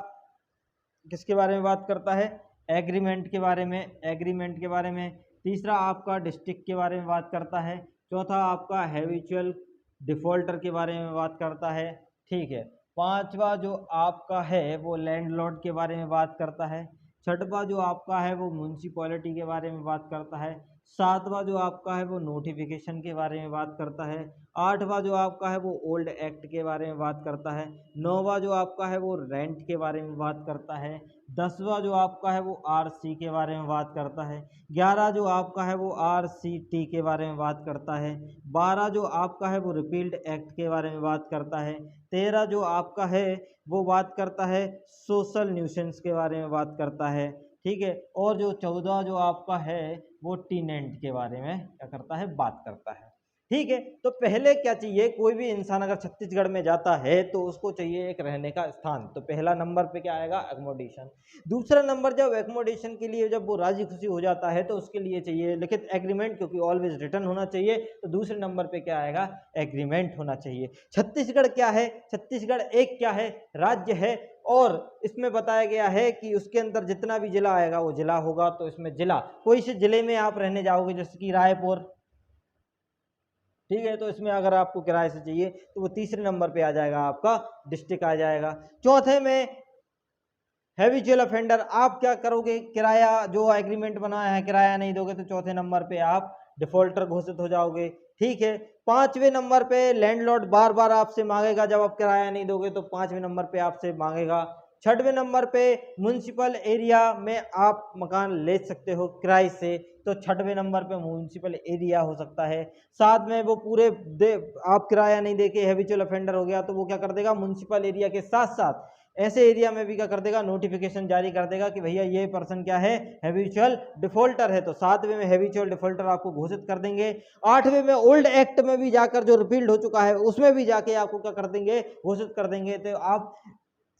किसके बारे में बात करता है? एग्रीमेंट के बारे में, एग्रीमेंट के बारे में। तीसरा आपका डिस्ट्रिक्ट के बारे में बात करता है। चौथा आपका हैबिचुअल डिफॉल्टर के बारे में बात करता है। ठीक है, पांचवा जो आपका है वो लैंडलॉर्ड के बारे में बात करता है। छठवा जो आपका है वो म्यूनसिपैलिटी के बारे में बात करता है। सातवां जो आपका है वो नोटिफिकेशन के बारे में बात करता है। आठवां जो आपका है वो ओल्ड एक्ट के बारे में बात करता है। नौवां जो आपका है वो रेंट के बारे में बात करता है। 10वां जो आपका है वो आरसी के बारे में बात करता है। 11 जो आपका है वो आरसीटी के बारे में बात करता है। 12 जो आपका है वो रिपील्ड एक्ट के बारे में बात करता है। 13 जो आपका है वो बात करता है सोशल न्यूसेंस के बारे में बात करता है। ठीक है, और जो 14 जो आपका है वो टेनेंट के बारे में क्या करता है? बात करता है। ठीक है, तो पहले क्या चाहिए? कोई भी इंसान अगर छत्तीसगढ़ में जाता है तो उसको चाहिए एक रहने का स्थान। तो पहला नंबर पे क्या आएगा? एकोमोडेशन। दूसरा नंबर, जब एकोमोडेशन के लिए जब वो राजी खुशी हो जाता है तो उसके लिए चाहिए लिखित एग्रीमेंट, क्योंकि ऑलवेज रिटर्न होना चाहिए। तो दूसरे नंबर पे क्या आएगा? एग्रीमेंट होना चाहिए। छत्तीसगढ़ क्या है? छत्तीसगढ़ एक क्या है? राज्य है। और इसमें बताया गया है कि उसके अंदर जितना भी जिला आएगा वो जिला होगा। तो इसमें जिला, कोई से जिले में आप रहने जाओगे, जैसे कि रायपुर, ठीक है, तो इसमें अगर आपको किराए से चाहिए तो वो तीसरे नंबर पे आ जाएगा, आपका डिस्ट्रिक्ट आ जाएगा। चौथे में हैबिचुअल ऑफेंडर, आप क्या करोगे? किराया जो एग्रीमेंट बनाया है, किराया नहीं दोगे तो चौथे नंबर पे आप डिफॉल्टर घोषित हो जाओगे। ठीक है, पांचवें नंबर पे लैंडलॉर्ड बार बार आपसे मांगेगा, जब आप किराया नहीं दोगे तो पांचवें नंबर पे आपसे मांगेगा। छठवें नंबर पे म्यूनसिपल एरिया में आप मकान ले सकते हो किराए से, तो छठवें नंबर पे म्यूनसिपल एरिया हो सकता है। साथ में वो पूरे आप किराया नहीं देके हैबिचुअल ऑफेंडर हो गया तो वो क्या कर देगा? म्यूनसिपल एरिया के साथ साथ ऐसे एरिया में भी क्या कर देगा? नोटिफिकेशन जारी कर देगा कि भैया ये पर्सन क्या है? हैबिचुअल डिफॉल्टर है। तो 7वें में हैबिचुअल डिफॉल्टर आपको घोषित कर देंगे। 8वें में ओल्ड एक्ट में भी जाकर, जो रिपील्ड हो चुका है, उसमें भी जाके आपको क्या कर देंगे? घोषित कर देंगे। तो आप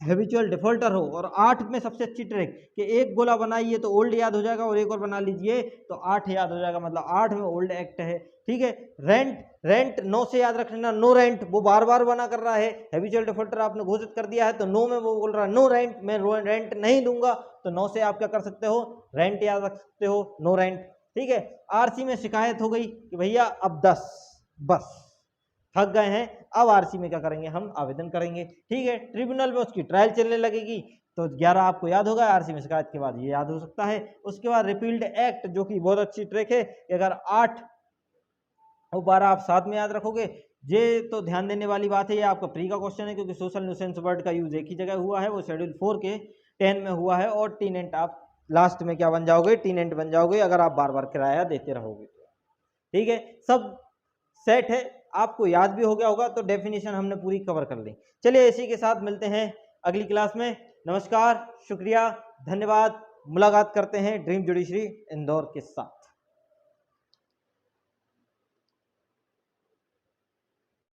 हैबिचुअल डिफॉल्टर हो। और 8 में सबसे अच्छी ट्रिक कि एक गोला बनाइए तो ओल्ड याद हो जाएगा और एक और बना लीजिए तो 8 याद हो जाएगा, मतलब 8 में ओल्ड एक्ट है। ठीक है, रेंट 9 से याद रख लेना, नो रेंट, वो बार बार बना कर रहा है, हैबिचुअल डिफॉल्टर आपने घोषित कर दिया है तो 9 में वो बोल रहा है नो रेंट, मैं रेंट नहीं दूंगा, तो 9 से आप क्या कर सकते हो, रेंट याद रख सकते हो, नो रेंट। ठीक है, आरसी में शिकायत हो गई कि भैया अब 10 बस थक गए हैं, अब आरसी में क्या करेंगे, हम आवेदन करेंगे। ठीक है, ट्रिब्यूनल में उसकी ट्रायल चलने लगेगी तो 11 आपको याद होगा, आरसी में शिकायत के बाद ये याद हो सकता है। उसके बाद रिपील्ड एक्ट, जो कि बहुत अच्छी ट्रिक है कि अगर 8 और 12 आप साथ में याद रखोगे। ये तो ध्यान देने वाली बात है, ये आपका प्री का क्वेश्चन है क्योंकि सोशल न्यूसेंस वर्ड का यूज एक ही जगह हुआ है, वो शेड्यूल 4 के 10 में हुआ है। और टीनेंट आप लास्ट में क्या बन जाओगे, टीनेंट बन जाओगे अगर आप बार बार किराया देते रहोगे। ठीक है, सब सेट है, आपको याद भी हो गया होगा, तो डेफिनेशन हमने पूरी कवर कर ली। चलिए इसी के साथ मिलते हैं अगली क्लास में। नमस्कार, शुक्रिया, धन्यवाद, मुलाकात करते हैं ड्रीम जुडिशरी इंदौर के साथ।